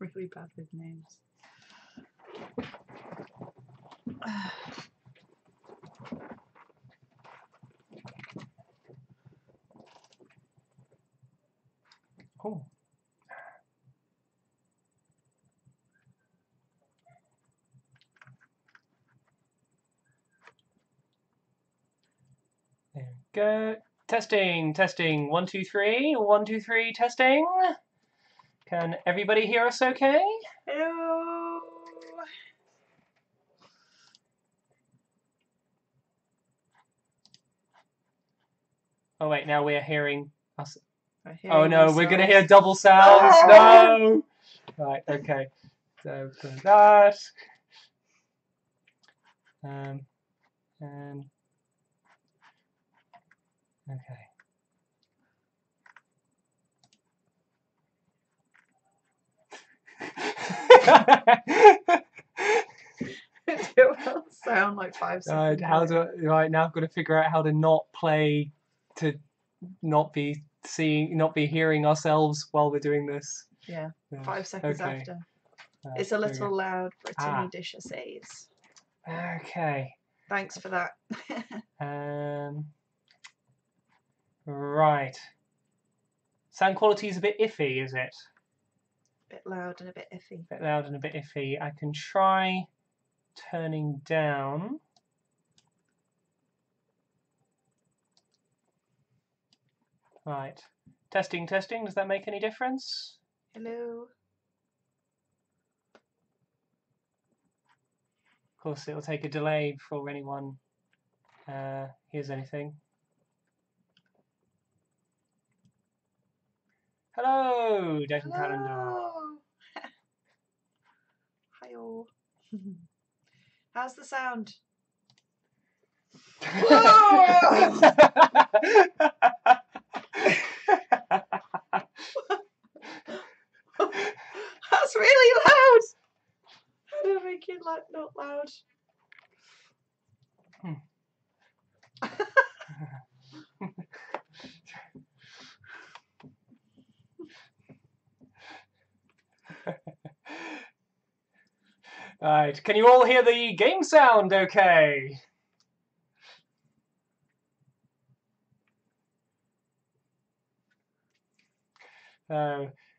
really bad with names. Oh. There we go. Testing, testing. 1, 2, 3. 1, 2, 3. Testing. Can everybody hear us okay? Hello. Oh wait, now we're hearing us. Oh no, we're gonna hear double sounds. No. Right. Okay. So for that. And okay. It will sound like 5 seconds. Right now I've got to figure out how to not play, to not be hearing ourselves while we're doing this. Yeah, 5 seconds after. It's a little loud for a tinny dish of says. Okay. Thanks for that. Right. Sound quality is a bit iffy, is it? A bit loud and a bit iffy. A bit loud and a bit iffy. I can try turning down. Right. Testing, testing. Does that make any difference? Hello. Of course, it'll take a delay before anyone hears anything. Hello, Date and Calendar. Hi-oh. How's the sound? That's really loud. How do I make it like not loud? Right, can you all hear the game sound okay?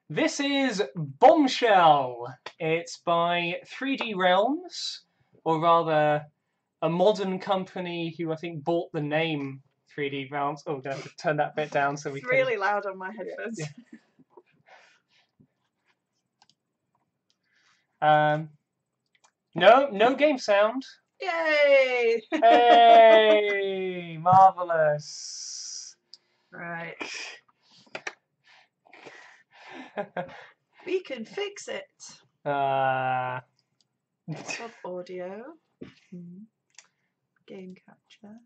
This is Bombshell. It's by 3D Realms, or rather a modern company who I think bought the name 3D Realms. Oh, I have to turn that bit down so we can... It's really loud on my headphones. Yeah. No game sound. Yay! Hey, marvelous. Right. We can fix it. Sub audio. Game capture.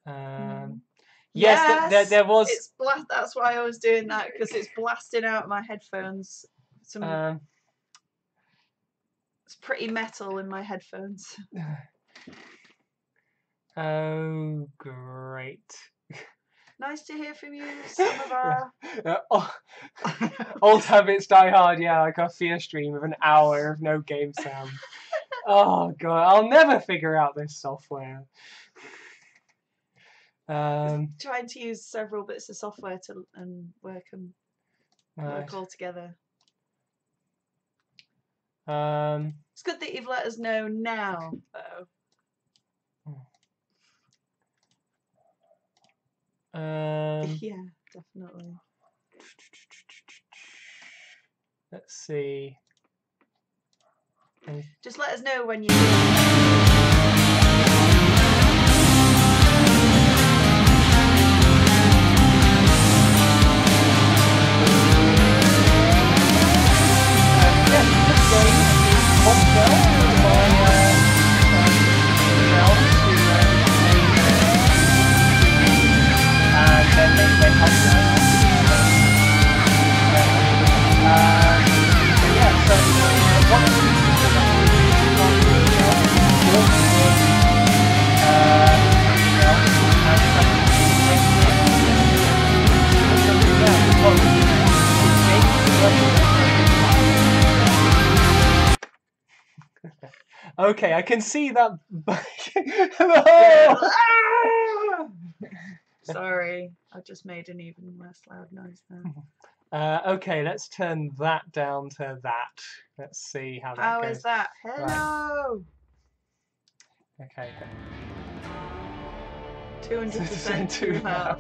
Yes, there was. It's that's why I was doing that, because it's blasting out my headphones. It's pretty metal in my headphones. Oh, great. Nice to hear from you, some of our... Old habits die hard, yeah, like our fear stream of an hour of no game sound. Oh, God, I'll never figure out this software. Trying to use several bits of software to work all together. It's good that you've let us know now, though. Yeah, definitely. Let's see. Just let us know when you Yeah, so Okay, I can see that. Oh! Sorry, I just made an even less loud noise now. Okay, let's turn that down to that. Let's see how that How goes. is that? Hello! Okay. 200% too loud.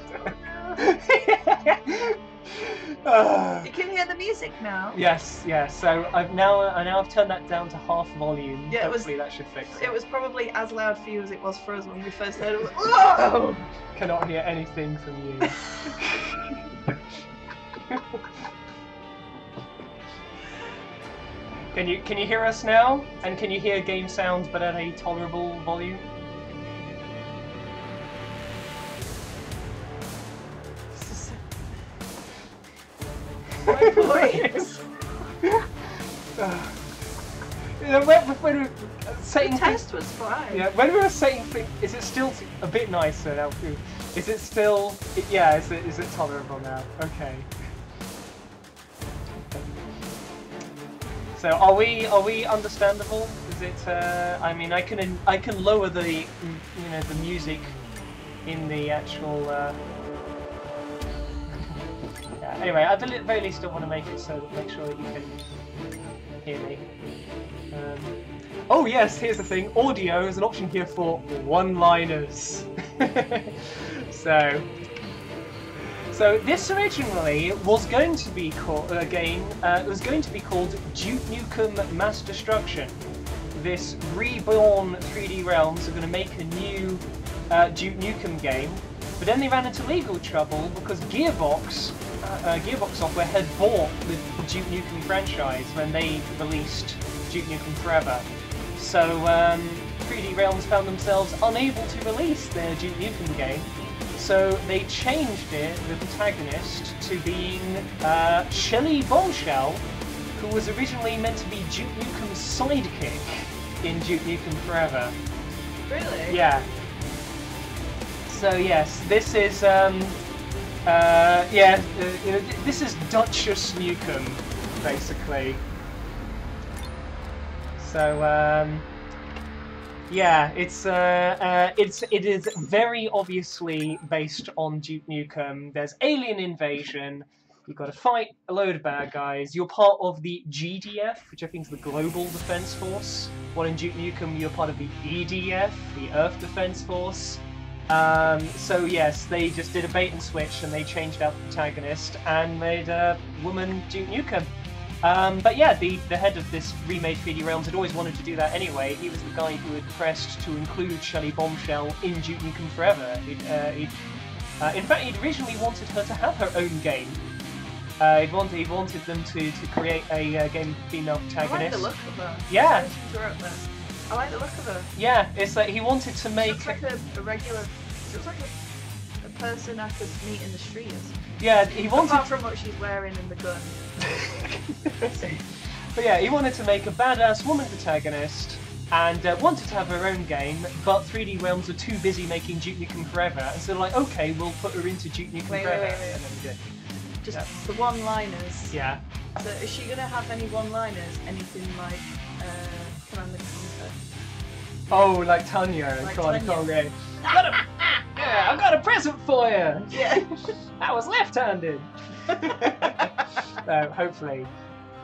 You can hear the music now. Yes, yes. So I now have turned that down to half volume. Yeah, Hopefully that should fix it. It was probably as loud for you as it was for us when we first heard it. Was, whoa! Cannot hear anything from you. Can you hear us now? And can you hear game sounds but at a tolerable volume? My voice. When we were saying The test was fine. Yeah, when we were saying things, is it still a bit nicer now? Is it still? Yeah, is it tolerable now? Okay. So are we understandable? Is it? I mean, I can lower the the music in the actual. Yeah. Anyway, at the very least, I want to make it so that make sure that you can hear me. Oh yes, here's the thing. Audio is an option here for one-liners. So this originally was going to be called a game. It was going to be called Duke Nukem Mass Destruction. This reborn 3D Realms are going to make a new Duke Nukem game, but then they ran into legal trouble because Gearbox Software had bought the Duke Nukem franchise when they released Duke Nukem Forever. So 3D Realms found themselves unable to release their Duke Nukem game. So they changed it, the protagonist, to being Shelly Bombshell, who was originally meant to be Duke Nukem's sidekick in Duke Nukem Forever. Really? Yeah. So yes, this is this is Duchess Nukem, basically. So yeah, it is very obviously based on Duke Nukem. There's alien invasion. You've got to fight a load of bad guys. You're part of the GDF, which I think is the Global Defense Force. While in Duke Nukem, you're part of the EDF, the Earth Defense Force. So yes, they just did a bait and switch and they changed out the protagonist and made a woman Duke Nukem. But yeah, the head of this remade 3D Realms had always wanted to do that anyway. He was the guy who had pressed to include Shelly Bombshell in Duke Nukem Forever. In fact, he'd originally wanted her to have her own game. He wanted them to create a game of female protagonist. I like the look of her. Yeah. I like the look of her. Yeah, it's like he wanted to make. She looks like a regular. She looks like a person I could meet in the street. Yeah, he wanted. Apart from what she's wearing in the gun. But yeah, he wanted to make a badass woman protagonist and wanted to have her own game, but 3D Realms were too busy making Duke Nukem Forever, and so they're like, okay, we'll put her into Duke Nukem Forever. Wait. And then we did. Just the one-liners. Yeah. So is she gonna have any one-liners? Anything like Command and Conquer? Oh, like Tanya. Like Command and Tanya. Conquer. I've got a present for you. Yeah. I was left-handed. Hopefully.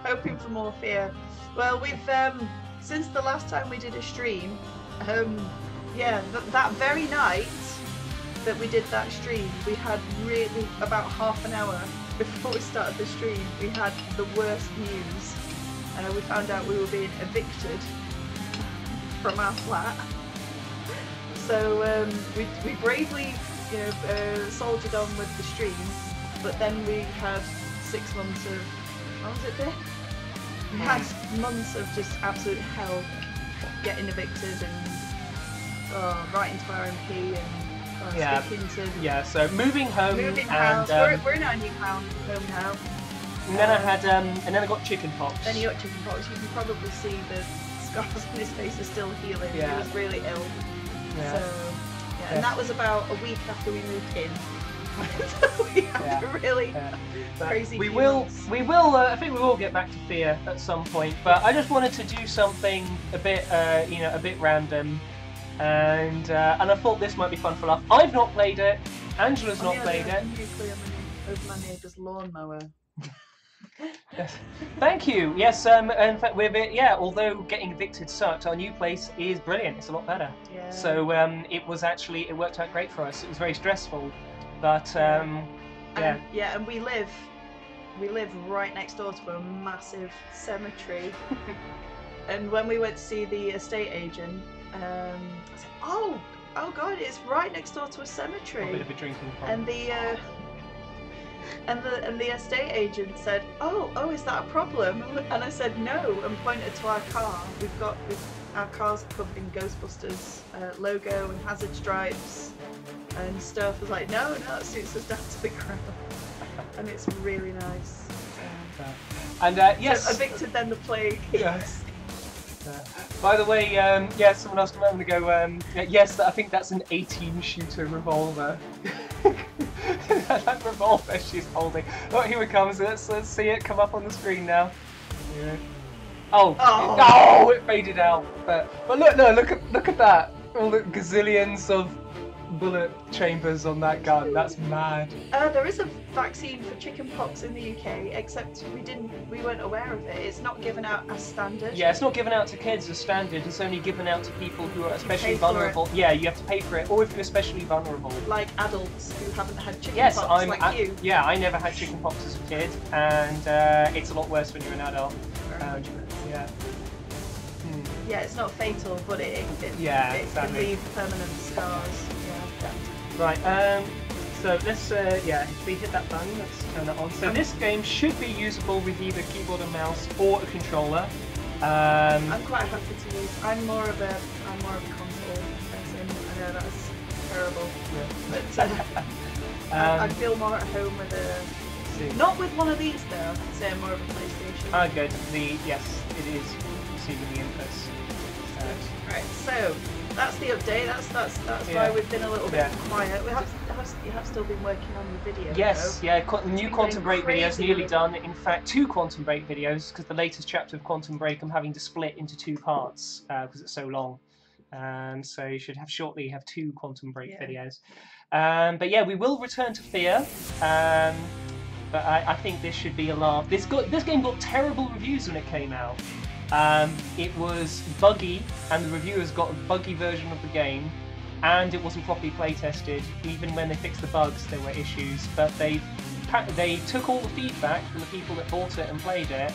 Hoping for more fear. Well, we've since the last time we did a stream, that very night that we did that stream, we had really about half an hour before we started the stream. We had the worst news. We found out we were being evicted from our flat. So we bravely, soldiered on with the stream, but then we had 6 months of, what was it there? We had months of just absolute hell, getting evicted and writing to our MP and speaking to... Yeah, so moving home. Moving house. We're in our new home now. And then I got chicken pox. Then you got chicken pox. You can probably see the scars on his face are still healing. Yeah. He was really ill. Yeah. So, and that was about a week after we moved in. we have really crazy. We will. I think we will get back to Fear at some point. But I just wanted to do something a bit, a bit random, and I thought this might be fun for laugh. I've not played it. Angela's not played it. Over my neighbour's lawnmower. Yes. Thank you. Yes. In fact, although getting evicted sucked, our new place is brilliant. It's a lot better. Yeah. So it worked out great for us. It was very stressful, but and we live right next door to a massive cemetery. And when we went to see the estate agent, I said, "Oh God, it's right next door to a cemetery." A bit of a drinking And problem. the estate agent said, "Oh, is that a problem?" And I said, "No," and pointed to our car. Our car's covered in Ghostbusters logo and hazard stripes and stuff. I was like, no, it suits us down to the ground, and it's really nice. And yes, so evicted then the plague. Yes. By the way, someone asked a moment ago. Yes, I think that's an 18-shooter revolver. That revolver she's holding. Oh, here it comes. Let's see it come up on the screen now. Yeah. Oh, it faded out. But look at that. All the gazillions of bullet chambers on that gun. That's mad. There is a vaccine for chickenpox in the UK, except we weren't aware of it. It's not given out as standard. Yeah, it's not given out to kids as standard. It's only given out to people who are especially vulnerable. Yeah, you have to pay for it, or if you're especially vulnerable. Like adults who haven't had chickenpox, like you. Yeah, I never had chickenpox as a kid, and it's a lot worse when you're an adult. Yeah. Yeah, it's not fatal, but it can leave permanent scars. Yeah. Right. So let's if we hit that button, let's turn that on. So this game should be usable with either keyboard and mouse or a controller. I'm quite happy to use. I'm more of a console person. I know that's terrible, but I feel more at home with a. Not with one of these though. I'd say I'm more of a PlayStation. Ah, good. Yes, it is receiving the inputs. Right, so that's the update. That's why we've been a little bit quiet. You have still been working on the video. Yes, though. New Quantum Break videos nearly done. In fact, 2 Quantum Break videos, because the latest chapter of Quantum Break I'm having to split into 2 parts because it's so long. So you should shortly have 2 Quantum Break videos. But yeah, we will return to Fear. But I think this should be a laugh. This game got terrible reviews when it came out. It was buggy, and the reviewers got a buggy version of the game, and it wasn't properly play tested. Even when they fixed the bugs, there were issues. But they took all the feedback from the people that bought it and played it,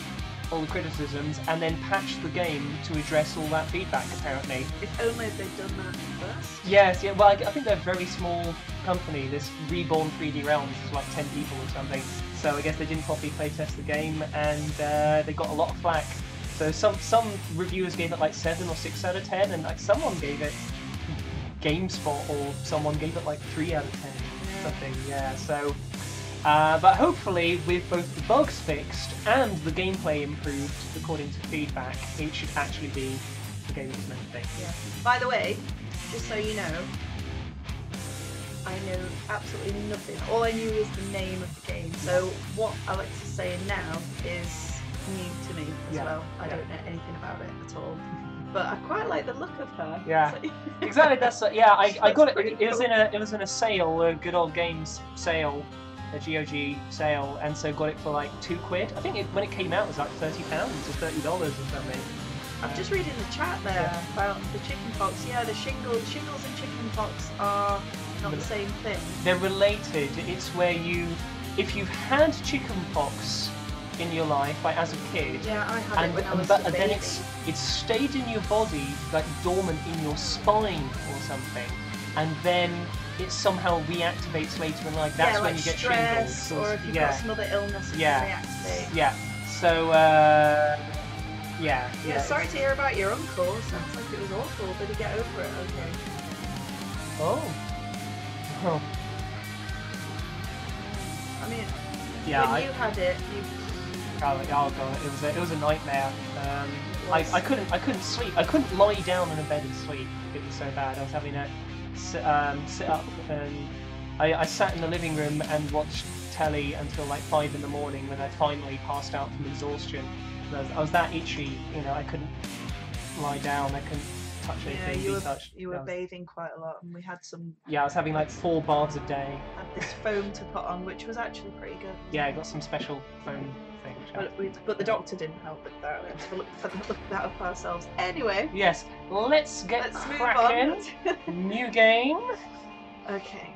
all the criticisms, and then patched the game to address all that feedback. Apparently. If only they'd done that first. Yes, yeah. Well, I think they're a very small company. This Reborn 3D Realms is like 10 people or something. So I guess they didn't properly play test the game, and they got a lot of flack. So some reviewers gave it like 7 or 6 out of 10, and like someone gave it GameSpot, or someone gave it like 3 out of 10 something. Yeah. So, but hopefully with both the bugs fixed and the gameplay improved according to feedback, it should actually be the game it's meant to be. Yeah. By the way, just so you know, I know absolutely nothing. All I knew was the name of the game. So what Alex is saying now is new to me as well. I don't know anything about it at all. But I quite like the look of her. Yeah, exactly. That's I got it. It was in a sale, a Good Old Games sale, a GOG sale, and so got it for like £2. I think when it came out it was like £30 or $30 or something. I'm just reading the chat there about the chickenpox. Yeah, the shingles and chickenpox are not the same thing. They're related. It's where if you've had chickenpox in your life, like as a kid, I had it when I was a baby. Then it's stayed in your body, like dormant in your spine or something, and then it somehow reactivates later in life. That's when you get stress, shingles, or if you've got some other illness, it can reactivate. Yeah. So yeah. Sorry to hear about your uncle. Sounds like it was awful. Did he get over it? Okay. Oh. I mean, when you had it, oh god, it was a nightmare. I couldn't sleep. I couldn't lie down in a bed and sleep. It was so bad. I was having to sit up and I sat in the living room and watched telly until like 5 in the morning when I finally passed out from exhaustion. I was that itchy, you know, I couldn't lie down, I couldn't touch anything, you were bathing quite a lot, and we had some. Yeah, I was having like 4 baths a day. Had this foam to put on, which was actually pretty good. Yeah, I got some special foam thing. But the doctor didn't help with that. We had to look that up ourselves. Anyway. Yes, let's cracking. Move on. New game. Okay.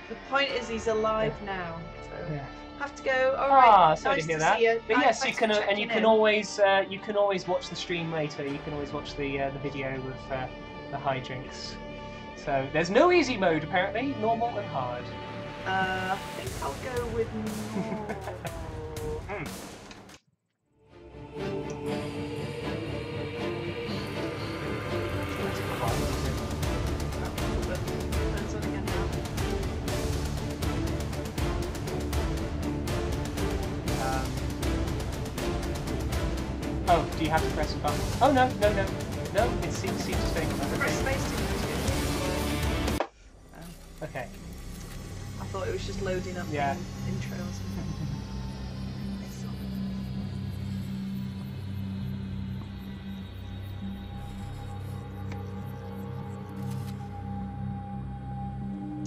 The point is, he's alive now. So yeah. Have to go. All right. Sorry to hear that. But yes, you can, and you can always watch the stream later. You can always watch the video with the hijinks. So there's no easy mode apparently. Normal and hard. I think I'll go with normal. Oh, do you have to press a button? Oh no, it seems to stay. Press space to Okay. I thought it was just loading up yeah. intros.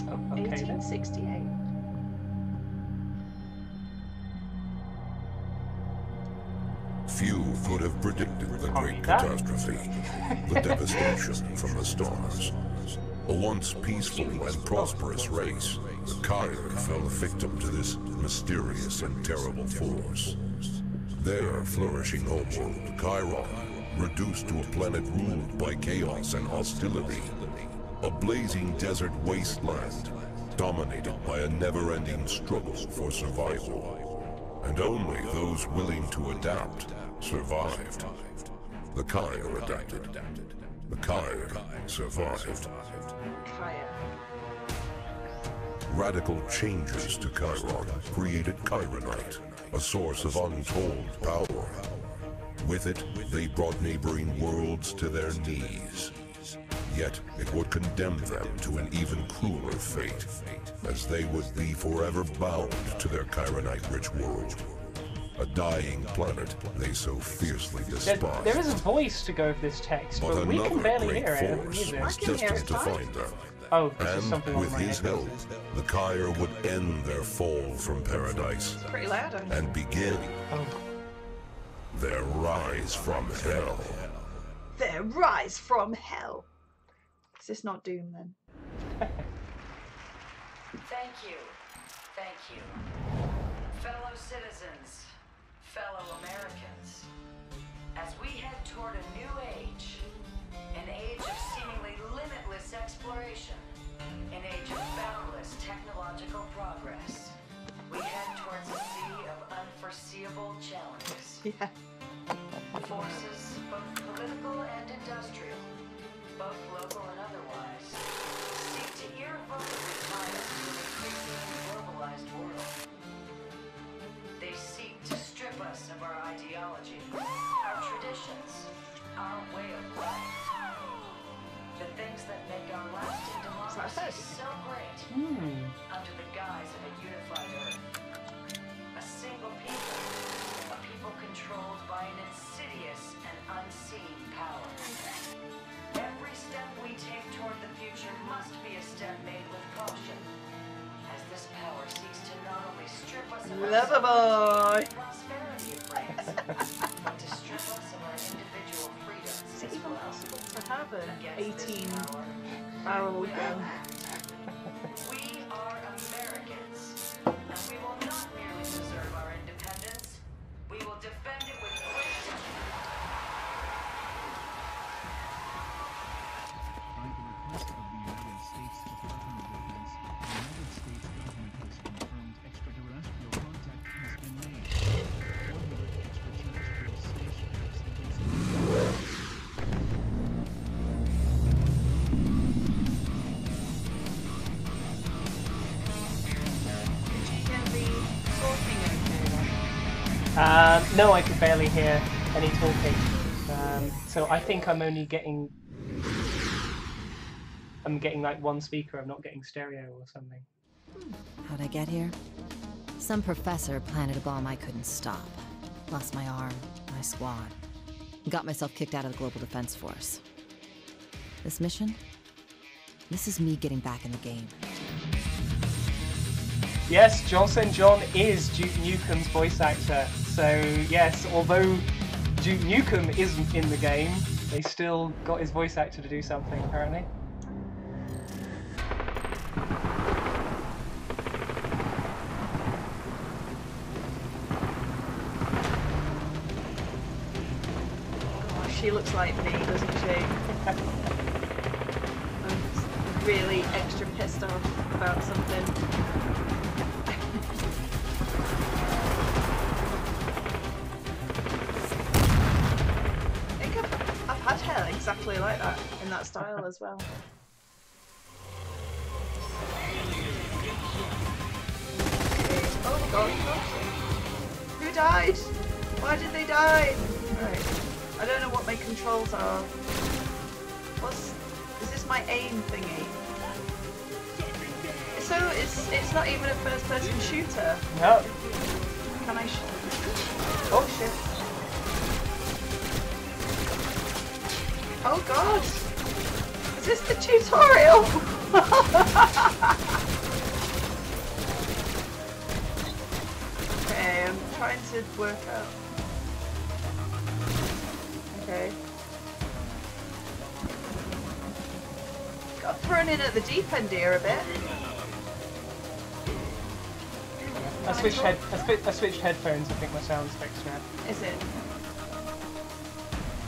Oh, okay, 1868. Few could have predicted the great catastrophe, the devastation from the stars. A once peaceful and prosperous race, the Kyre fell victim to this mysterious and terrible force. Their flourishing homeworld, Chiron, reduced to a planet ruled by chaos and hostility. A blazing desert wasteland, dominated by a never-ending struggle for survival. And only those willing to adapt survived. The Kyre adapted. The Kyre survived. Radical changes to Chiron created Chironite, a source of untold power. With it, they brought neighboring worlds to their knees. Yet, it would condemn them to an even crueler fate, as they would be forever bound to their Chironite-rich world. A dying planet they so fiercely despise. There is a voice to go with this text, but we can barely hear it. Was destined to find them. Oh, this is something and with his help, the Kyre would end their fall from paradise pretty loud, and begin their rise from hell. Their rise from hell. Is this not Doom then? Thank you. Thank you. Fellow citizens, fellow Americans, as we head toward a new age, an age of seemingly limitless exploration, an age of boundless technological progress, we head towards a sea of unforeseeable challenges. Yeah. Forces, both political and industrial, both local and otherwise, seek to irrevocably tie us to an increasingly globalized world. They seek to strip us of our ideology, our traditions, our way of life. The things that make our lasting democracy so great, under the guise of a unified Earth. A single people, a people controlled by an insidious and unseen power. Every step we take toward the future must be a step made with caution, as this power seeks to not only strip us of our prosperity it brings, but to strip us of our individual freedoms Is it as even well. possible to have an Against this 18 power, barrel gun? we are Americans, and we will not merely preserve our independence, we will defend it with great By the request of the United States Department of Defense, the United States government has confirmed extraterrestrial contact has been made. 100 extraterrestrial spaceships No, I could barely hear any talking. So I think I'm only getting... I'm getting like one speaker, I'm not getting stereo or something. How'd I get here? Some professor planted a bomb I couldn't stop. Lost my arm, my squad. Got myself kicked out of the Global Defense Force. This mission? This is me getting back in the game. Yes, Johnson John is Duke Nukem's voice actor. So yes, although Duke Nukem isn't in the game, they still got his voice actor to do something, apparently. Oh, she looks like me, doesn't she? I'm really extra pissed off about something. I've had hair exactly like that, in that style as well. Oh god, who died? Why did they die? Right. I don't know what my controls are. Is this my aim thingy? So it's not even a first person shooter. No. Can I oh shit. Oh god! Is this the tutorial? Okay, I'm trying to work out. Okay. Got thrown in at the deep end here a bit. I switched headphones. I think my sound's fixed now. Is it?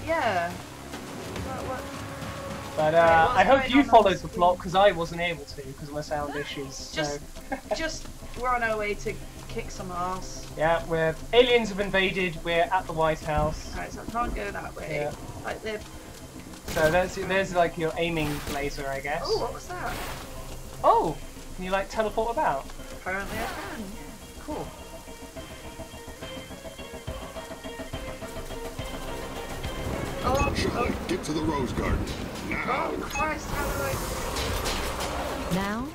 Yeah. What? But I hope you followed the plot because I wasn't able to because of my sound issues. So. Just we're on our way to kick some ass. Yeah, aliens have invaded. We're at the White House. Alright, so I can't go that way. Yeah. Like they're... So there's like your aiming laser, I guess. Oh, what was that? Oh, can you like teleport about? Apparently I can. Cool. Shelly, get to the Rose Garden. Now! Oh Christ, how do I... Now?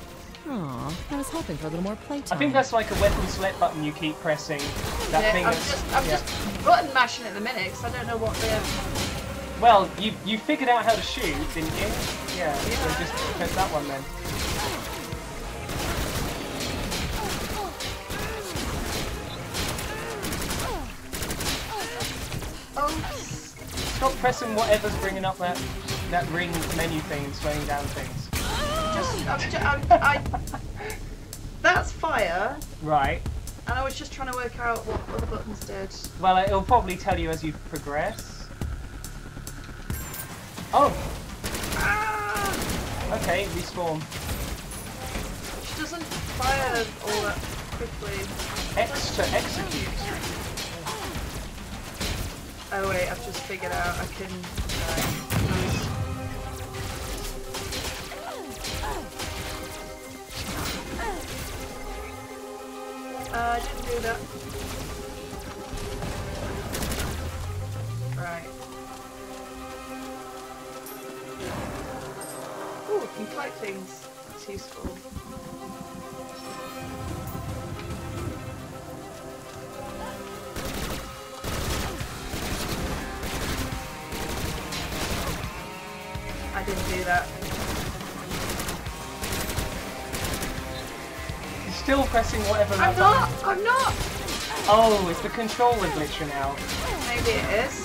Aw, I was hoping for a little more playtime. I think that's like a weapon select button you keep pressing. That yeah, thing I'm just button mashing at the minute because I don't know what they're... Well, you figured out how to shoot, didn't you? Yeah, so just press that one then. Oh, Stop pressing whatever's bringing up that ring menu thing and slowing down things. that's fire. Right. And I was just trying to work out what other buttons did. Well, it'll probably tell you as you progress. Oh! Ah! Okay, respawn. She doesn't fire all that quickly. X to execute. Oh wait, I've just figured out I can... nice. I didn't do that. Right. Ooh, I can collect things. That's useful. I didn't do that. You're still pressing whatever. I'm not! I'm not! Oh, it's the controller glitching out. Maybe it is.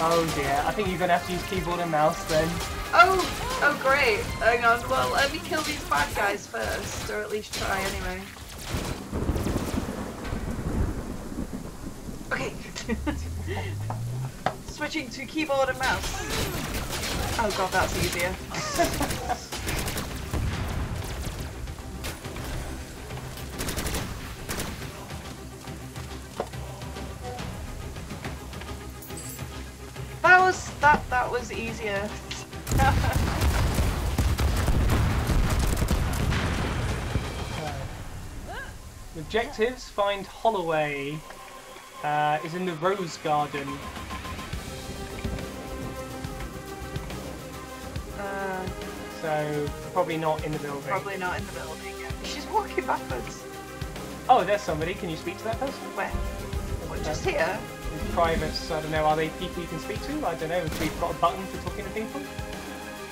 Oh dear, I think you're gonna have to use keyboard and mouse then. Oh great. Hang on, well let me kill these bad guys first, or at least try anyway. Okay. Switching to keyboard and mouse. Oh god, that's easier. That was easier. Objectives: find Holloway. Is in the Rose Garden. So probably not in the building. Probably not in the building. Yeah. She's walking backwards. Oh, there's somebody. Can you speak to that person? Where? What, just here? Privates, I don't know, are they people you can speak to? I don't know, if we've got a button for talking to people?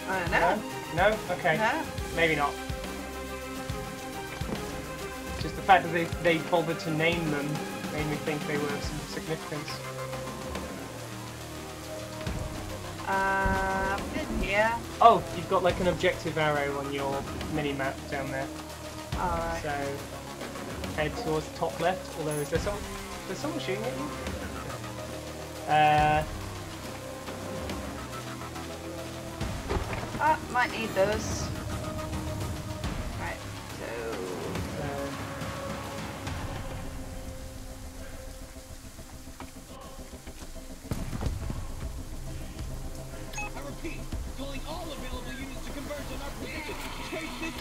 I don't know. No? Okay. No. Maybe not. Just the fact that they bothered to name them made me think they were of some significance. In here. Oh, you've got like an objective arrow on your mini-map down there. Alright. So, head towards the top left, although is there someone shooting at you? Might need those. Right, so... I repeat, calling all available units to converge on our position. Take this.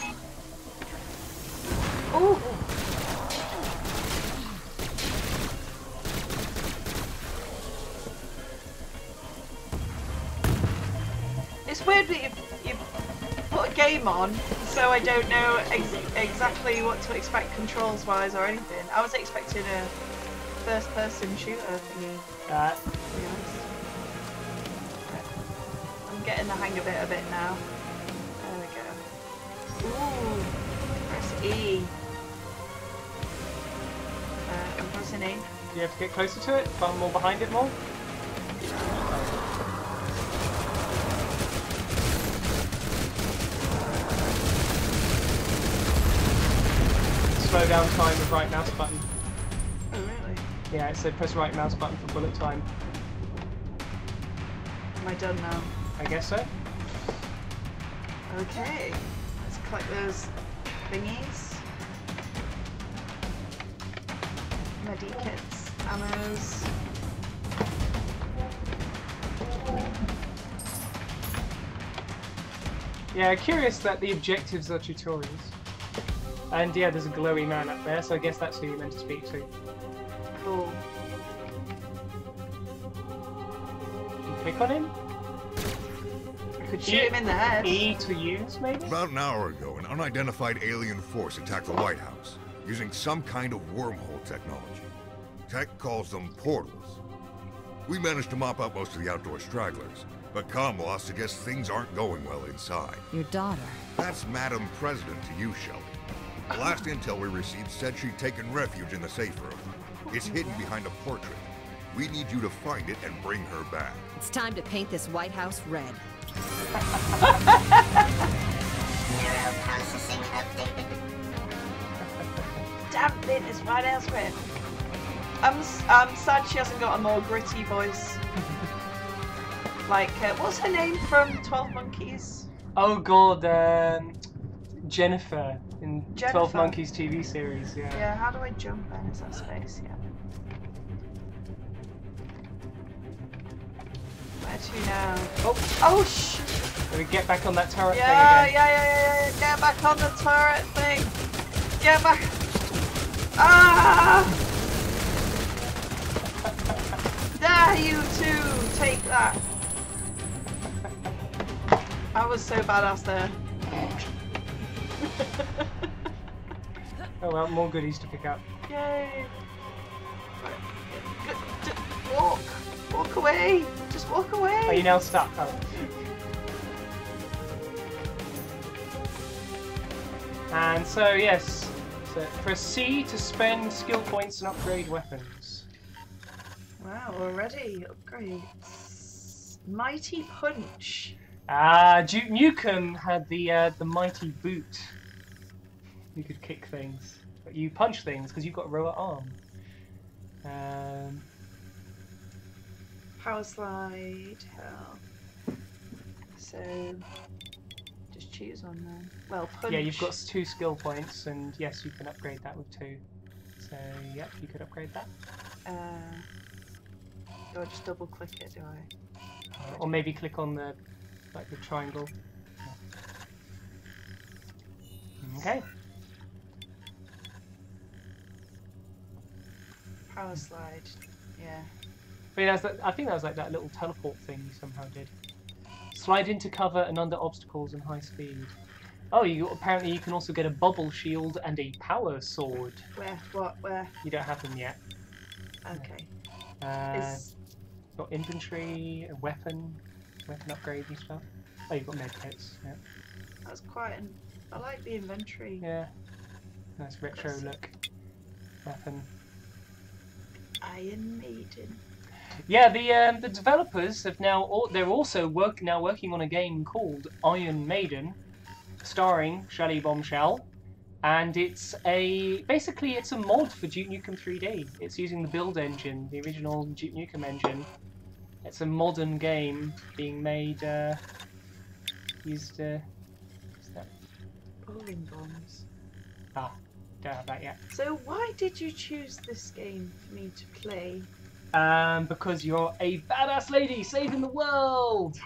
Ooh! It's weird that you put a game on, so I don't know exactly what to expect controls-wise or anything. I was expecting a first-person shooter thingy, to be honest. I'm getting the hang of it a bit now. There we go. Ooh! Press E. I'm pressing E. Do you have to get closer to it? Button more behind it more? Slow down time with right mouse button. Oh, really? Yeah, it said press right mouse button for bullet time. Am I done now? I guess so. Okay. Let's collect those thingies. Medikits, ammos. Yeah, curious that the objectives are tutorials. And yeah, there's a glowy man up there, so I guess that's who you're meant to speak to. Cool. You click on him? Could shoot him in the head. E to use, maybe? About an hour ago, an unidentified alien force attacked the White House, using some kind of wormhole technology. Tech calls them portals. We managed to mop up most of the outdoor stragglers, but Kamala suggests things aren't going well inside. Your daughter. That's Madam President to you, Shelly. The last intel we received said she'd taken refuge in the safe room. It's hidden behind a portrait. We need you to find it and bring her back. It's time to paint this White House red. Damn it, it's right elsewhere. I'm sad she hasn't got a more gritty voice. Like, what's her name from 12 Monkeys? Oh god, Jennifer in Jennifer. 12 Monkeys TV series, yeah. Yeah, how do I jump then? Is that space? Yeah. Where to now? Oh shh! Can we get back on that turret Yeah, thing yeah. Get back on the turret thing. Get back. Ah! There, you two. Take that. I was so badass there. Oh well, more goodies to pick up. Yay! Walk! Walk away! Just walk away! Are you now stuck? Oh. And so, yes, so press C to spend skill points and upgrade weapons. Wow, already upgrades. Mighty Punch. Duke Nukem had the mighty boot. You could kick things, but you punch things because you've got a robot arm. Power slide. Hell. So just choose one then. Well, punch. Yeah, you've got 2 skill points, and yes, you can upgrade that with 2. So, yep, you could upgrade that. Do I just double click it? Do I? Or maybe click on the the triangle. Okay. Power slide. Yeah. But yeah, I think that was like that little teleport thing you somehow did. Slide into cover and under obstacles and high speed. Oh, apparently you can also get a bubble shield and a power sword. Where? What? Where? You don't have them yet. Okay. Got inventory, a weapon upgrades and stuff. Oh, you've got med kits. Yeah. That's quite an... I like the inventory. Yeah. Nice retro look. Weapon. Ion Maiden. Yeah, the developers have they're also working on a game called Ion Maiden, starring Shelly Bombshell, and it's basically a mod for Duke Nukem 3D. It's using the build engine, the original Duke Nukem engine. It's a modern game being made. What's that? Bowling bombs. Ah, don't have that yet. So why did you choose this game for me to play? Because you're a badass lady saving the world!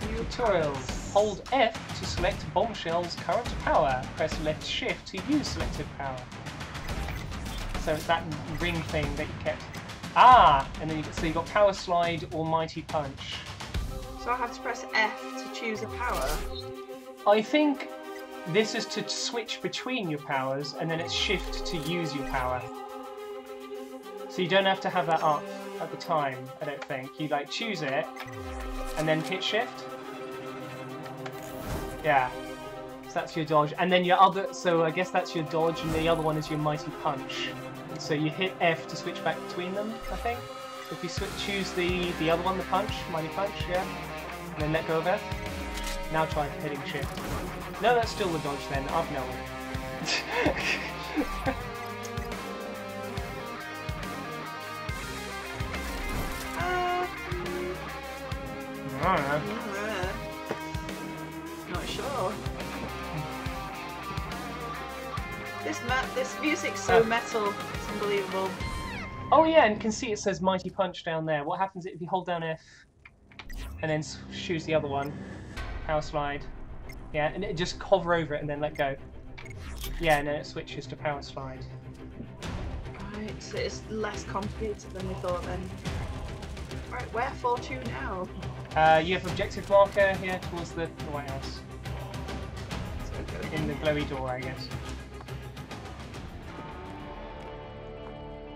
Tutorials. Hold F to select Bombshell's current power. Press left shift to use selected power. So it's that ring thing that you kept. Ah! And then you got power slide or mighty punch. So I have to press F to choose a power? I think this is to switch between your powers, and then it's shift to use your power. So you don't have to have that up at the time, I don't think. You like choose it, and then hit shift. Yeah. So that's your dodge. And then your other, so I guess that's your dodge, and the other one is your mighty punch. So you hit F to switch back between them, I think. So if you choose the other one, the punch, mighty punch, yeah. And then let go of F. Now try hitting shift. No, that's still the dodge then. I've no one. I don't know. Not sure. This music's so metal. It's unbelievable. Oh yeah, and you can see it says Mighty Punch down there. What happens if you hold down F and then choose the other one? Power slide. Yeah, and it just hover over it and then let go. Yeah, and then it switches to power slide. Right, so it's less complicated than we thought then. Right, where for to now? You have objective marker here towards the White House. So go In the glowy door, I guess.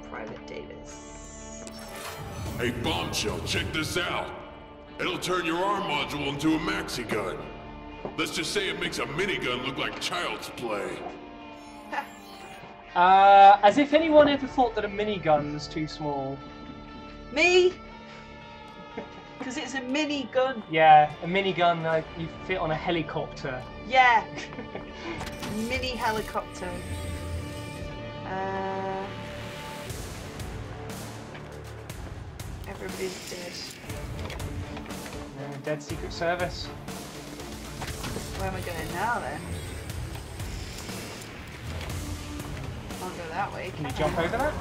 Private Davis. Hey, Bombshell, check this out. It'll turn your arm module into a maxi gun. Let's just say it makes a minigun look like child's play. As if anyone ever thought that a minigun was too small. Me? Because it's a mini gun. Yeah, a minigun you fit on a helicopter. Yeah. Mini helicopter. Everybody's dead. Dead Secret Service. Where am I going now then? Can't go that way. Can you jump over that?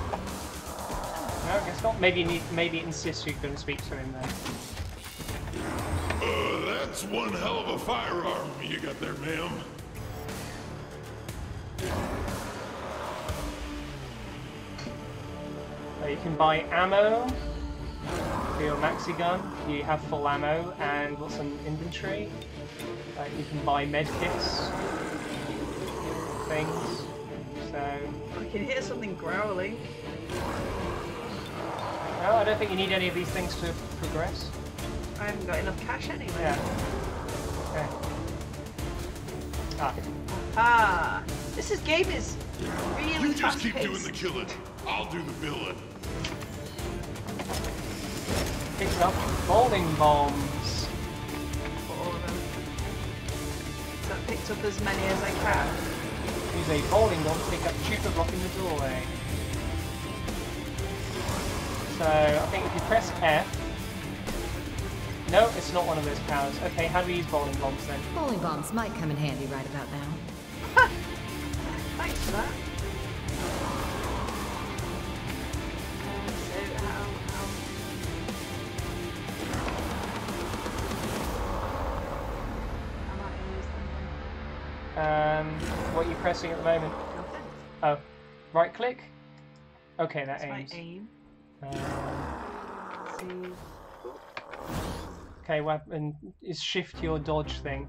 No, I guess not. Maybe it insists you're going to speak to him then. That's one hell of a firearm you got there, ma'am. You can buy ammo for your maxi gun. You have full ammo and got some inventory. You can buy med kits, things. So I can hear something growling. no, I don't think you need any of these things to progress. I haven't got enough cash anyway. Yeah. Okay. Ah. Ah, this game is really You just keep fast-paced. doing the killing. I'll do the billing. Picked up bowling bombs. For all of them. So I picked up as many as I can. Use a bowling bomb to pick up Chupa Block in the doorway. So I think if you press F. No, it's not one of those powers. Okay, how do we use bowling bombs then? Bowling bombs might come in handy right about now. Thanks for that. So how am I going to use them? What are you pressing at the moment? Nothing. Oh, right click? Okay, that That's my aims. aim. Let's see. Okay, weapon is shift your dodge thing.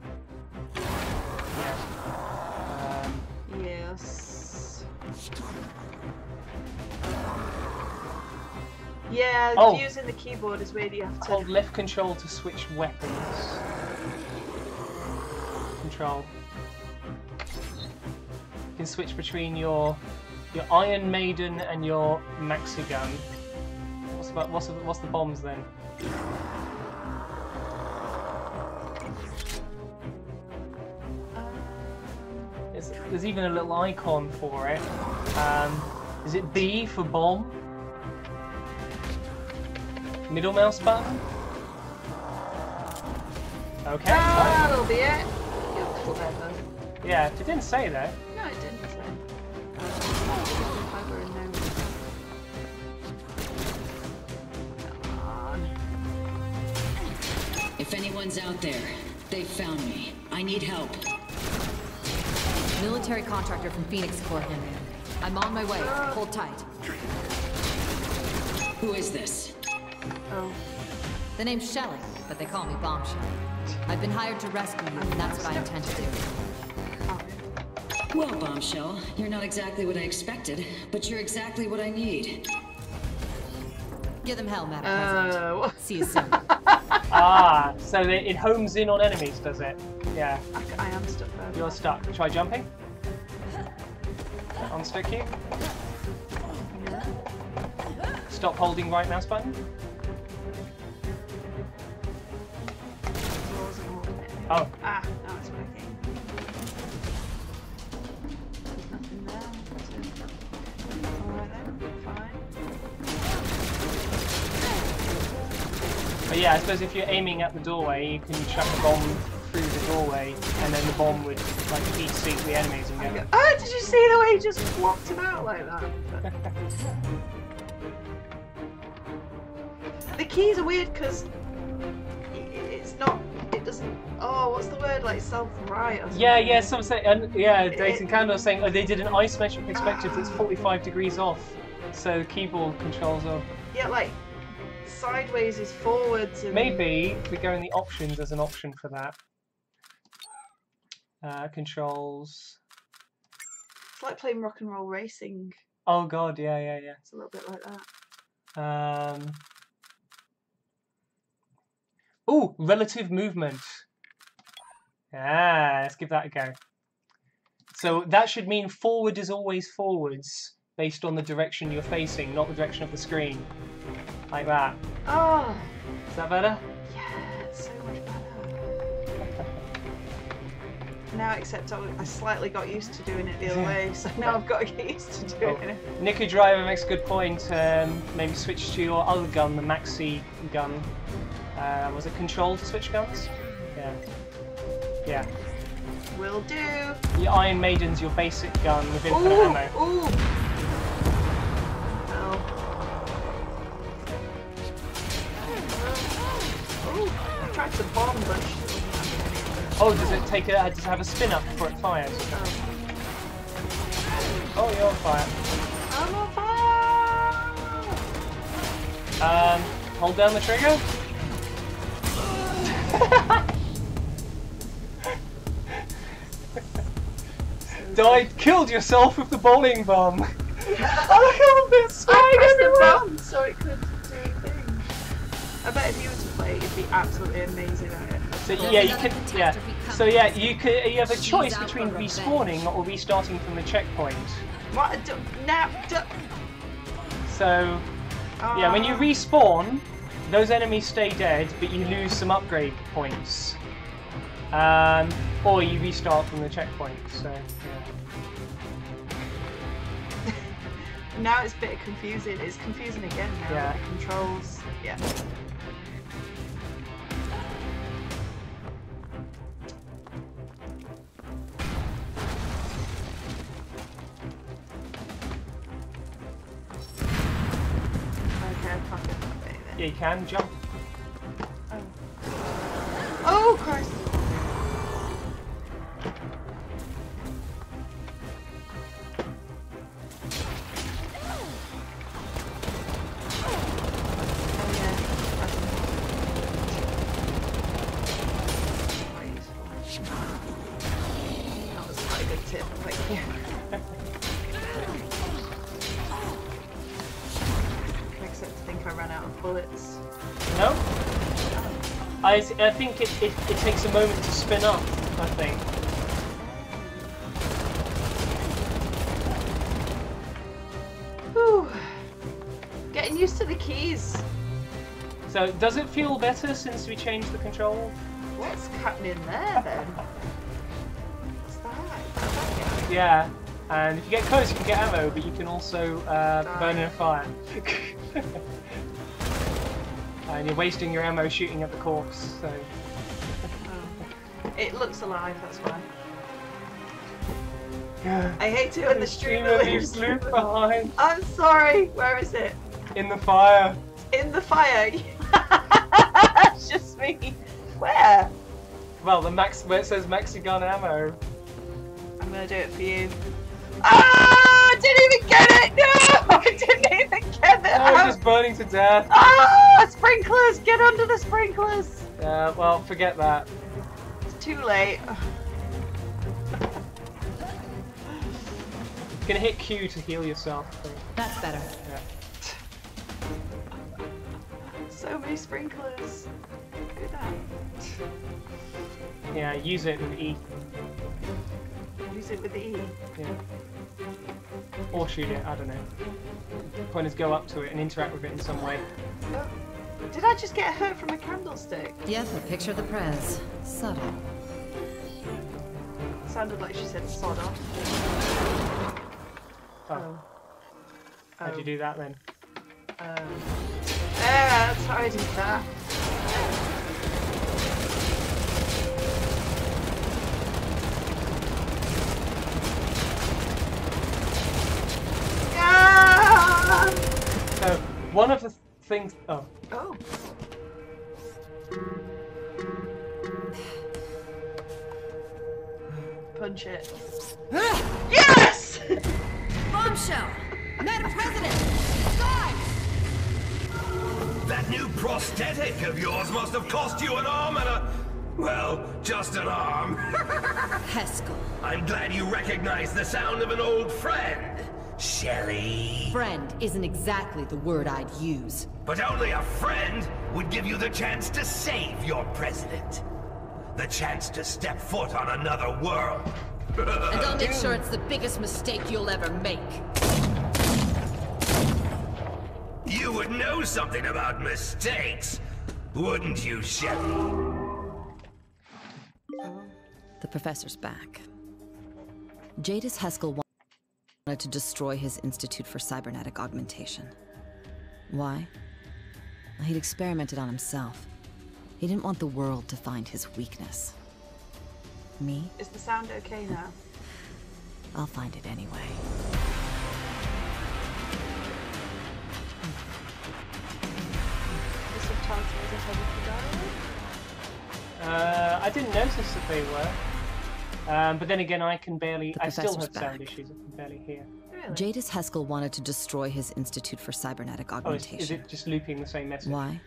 Yeah. Yes. Yeah, Oh. using the keyboard is where you have to. Hold left control to switch weapons. Control. You can switch between your Ion Maiden and your maxi gun. What's the bombs then? There's even a little icon for it. Is it B for bomb? Middle mouse button? Okay. Ah, that'll be it. You're clever. Yeah, it didn't say that. No, it didn't say. Clever and no. Come on. If anyone's out there, they've found me. I need help. Military contractor from Phoenix Corps here, man. I'm on my way. Hold tight. Who is this? Oh. The name's Shelly, but they call me Bombshell. I've been hired to rescue you, and that's what I intend to do. Well, Bombshell, you're not exactly what I expected, but you're exactly what I need. Give them hell, Madam President. See you soon. Ah, so it homes in on enemies, does it? Yeah. I am stuck there. You're stuck. Try jumping. Unstick you. Yeah. Stop holding right mouse button. Oh. Ah, now it's working. There's nothing there. Alright then, fine. But yeah, I suppose if you're aiming at the doorway, you can chuck a bomb through the doorway, and then the bomb would like heat seek the enemies and go. Oh, did you see the way he just flopped him out like that? The keys are weird because it's not. It doesn't. Oh, what's the word? Like self-right or something. Yeah, some say, and yeah, Dayton Candle saying they did an isometric perspective that's 45 degrees off, so keyboard controls are. Yeah, like sideways is forwards. And... Maybe if we go in the options, there's an option for that. Controls. It's like playing rock and roll racing. Oh god, yeah. It's a little bit like that. Oh, relative movement. Ah, let's give that a go. So that should mean forward is always forwards, based on the direction you're facing, not the direction of the screen. Like that. Oh, Is that better? yeah, it's so much better. Now, except I slightly got used to doing it the other way, so now I've got to get used to doing it. Nicky Driver makes a good point. Maybe switch to your other gun, the maxi gun. Was it control to switch guns? Yeah. Will do. Your Iron Maiden's your basic gun with infinite ammo. Ooh. Oh, I tried to bomb, but she wasn't having any of it. Oh, does it take does it have a spin up before it fires? Oh, you're on fire. I'm on fire! Hold down the trigger. Killed yourself with the bowling bomb. Oh, look at this I pressed the button so it could do things. I bet if you were to play, you'd be absolutely amazing at it. So yeah, you can. Yeah. So yeah, you have a choice between respawning or restarting from the checkpoint. What? Now. So yeah, when you respawn, those enemies stay dead, but you lose some upgrade points. Or you restart from the checkpoint. So yeah. Now it's a bit confusing. It's confusing again now. Yeah. The controls. Yeah. Okay, I can't get that bit then. Yeah, you can jump. Oh, Christ! bullets. No? I think it takes a moment to spin up, I think. Whew. Getting used to the keys. So, does it feel better since we changed the control? What's happening there then? What's that? Yeah, and if you get close you can get ammo, but you can also burn in a fire. And you're wasting your ammo shooting at the corpse, so... It looks alive, that's why. Yeah. I hate it when the streamer leaves Luke behind. I'm sorry, where is it? In the fire. In the fire. It's just me. Where? Well, where it says Mexican ammo. I'm gonna do it for you. Ah! I didn't even get it! No! I didn't even get it! Oh, it's just burning to death. Ah! Sprinklers! Get under the sprinklers! Yeah, well, forget that. It's too late. You can hit Q to heal yourself. I think. That's better. Yeah. So many sprinklers. Look at that. Yeah, use it with E. Use it with the E. Yeah. Or shoot it, I don't know. The point is go up to it and interact with it in some way. Oh. Did I just get hurt from a candlestick? Yep, a picture of the prez. Subtle. Sounded like she said sod off. Oh. How'd you do that then? That's how I did that. Ah! So, one of the things... Oh. Oh. Punch it. Yes! Bombshell! Madam President! Guys! That new prosthetic of yours must have cost you an arm and a... well, just an arm. Haskell. I'm glad you recognize the sound of an old friend, Shelly. Friend isn't exactly the word I'd use. But only a friend would give you the chance to save your president. The chance to step foot on another world. And I'll make sure it's the biggest mistake you'll ever make. You would know something about mistakes, wouldn't you, Shelly? The professor's back. Jadis Haskell wanted to destroy his Institute for Cybernetic Augmentation. Why? He'd experimented on himself. He didn't want the world to find his weakness. Me? Is the sound okay now? I'll find it anyway. The subtitles are heavy for dialogue? I didn't notice that they were. But then again, I still professor's have sound back. issues. I can barely hear. Really? Jadis Haskell wanted to destroy his Institute for Cybernetic Oh, is Augmentation. it just looping the same message? Why?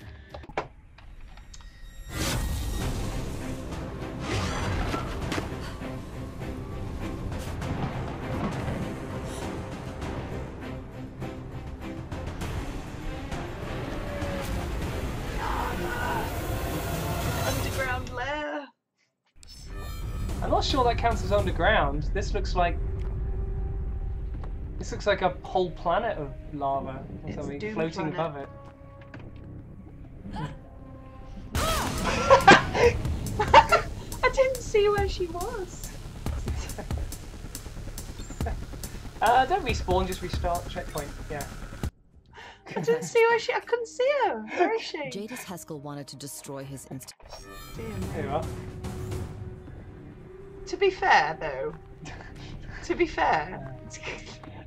Underground lair. I'm not sure that counts as underground. This looks like a whole planet of lava or It's something Doom floating Planet. above it. I didn't see where she was. Don't respawn, just restart checkpoint. Yeah. I didn't see where she. I couldn't see her. Where is she? Jadis Haskell wanted to destroy his Institute. There you are. To be fair, though. To be fair.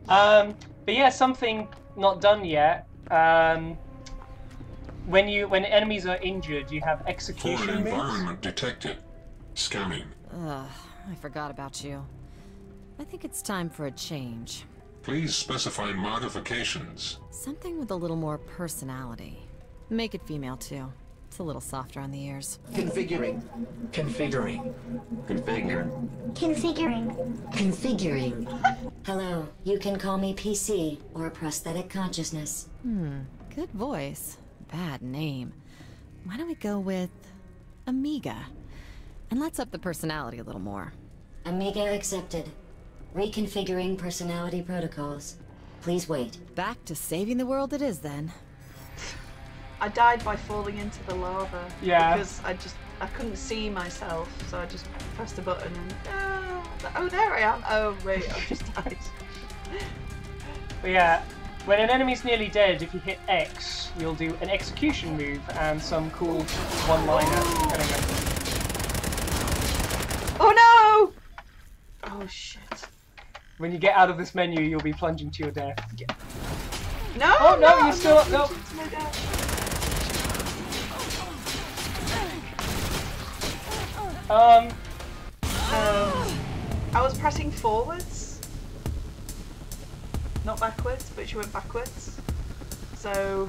But yeah, something not done yet. When enemies are injured, you have execution Foreign moves. environment detected. Scanning. Ugh, I forgot about you. I think it's time for a change. Please specify modifications. Something with a little more personality. Make it female, too. It's a little softer on the ears. Configuring. Configuring. Configure. Configuring. Configuring. Hello, you can call me PC or prosthetic consciousness. Good voice. Bad name. Why don't we go with Amiga? And let's up the personality a little more. Amiga accepted. Reconfiguring personality protocols. Please wait. Back to saving the world it is then. I died by falling into the lava. Yeah. Because I couldn't see myself, so I just pressed a button and oh, there I am. Oh wait, I've just died. But yeah, when an enemy's nearly dead, if you hit X, you'll do an execution move and some cool one-liner. Oh no! Oh shit. When you get out of this menu, you'll be plunging to your death. No! Oh no, I'm you're still up. not No. plunging to my death. I was pressing forwards, not backwards, but she went backwards. So.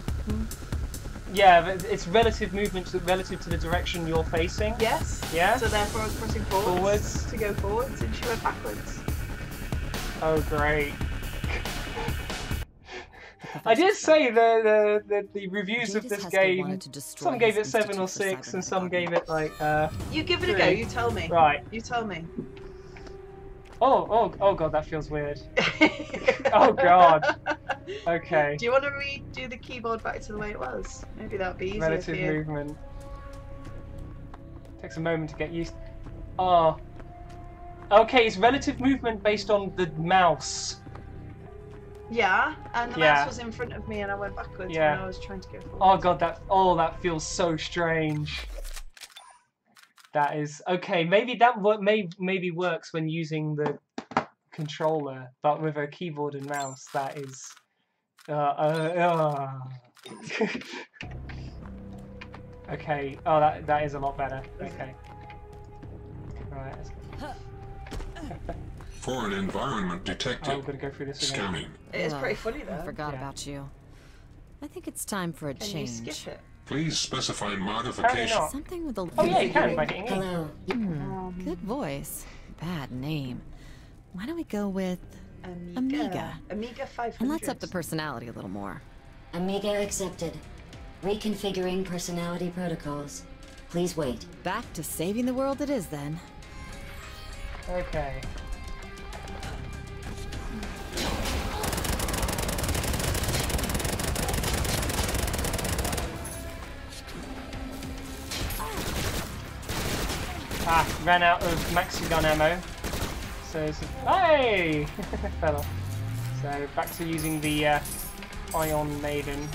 Yeah, but it's relative movement relative to the direction you're facing. Yes. Yeah. So therefore I was pressing forwards to go forwards, and she went backwards. Oh great. I did say the reviews of this game, some gave it 7 or 6 and some gave it like You give it 3. a go, you tell me. Right. You tell me. Oh god, that feels weird. Oh god. Okay. Do you want to redo the keyboard back to the way it was? Maybe that'd be easier Relative for you. movement. Takes a moment to get used. Oh. Okay, it's relative movement based on the mouse. Yeah, and the Yeah. mouse was in front of me and I went backwards Yeah. when I was trying to go forward. Oh god, that feels so strange. That is okay. Maybe that maybe works when using the controller, but with a keyboard and mouse, that is. Okay. Oh, that is a lot better. Okay. Right. Foreign environment detected. I'm gonna go through this again. Scanning. It is pretty funny though. I forgot about you. I think it's time for a Can change. you skip it? Please specify Apparently modification. not. Something with a Oh yeah, you can by hitting E. Hello. Good voice. Bad name. Why don't we go with Amiga? Amiga 500. And let's up the personality a little more. Amiga accepted. Reconfiguring personality protocols. Please wait. Back to saving the world it is then. Okay. Ah, ran out of maxi gun ammo. So, hey! Fell off. So, back to using the Ion Maiden.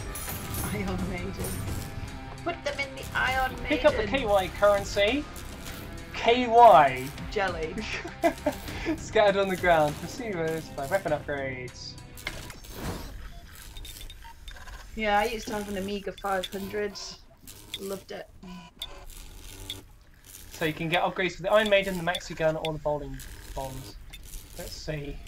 Ion Maiden. Put them in the Ion Maiden. Pick up the KY currency. KY! Jelly. Scattered on the ground. Receivers by weapon upgrades. Yeah, I used to have an Amiga 500. Loved it. So you can get upgrades for the Iron Maiden, the maxi gun, or the bowling bombs. Let's see.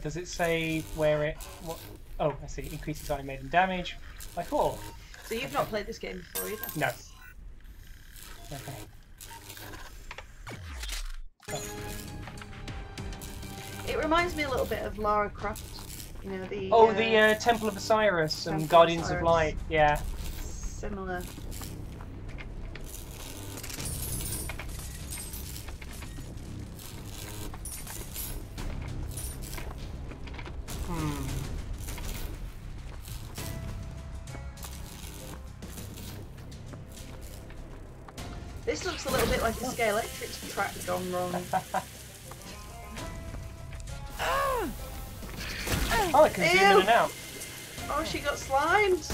Does it say where it? What? Oh, I see. Increases Iron Maiden damage by 4. So you've not played this game before either? No. Okay. Oh. It reminds me a little bit of Lara Croft. You know the. The Temple of Osiris and Temple of Guardians of Osiris. Light. Yeah. Similar. This looks a little bit like a Scalextric track gone wrong. Oh, it can zoom in and out. Oh, she got slimed!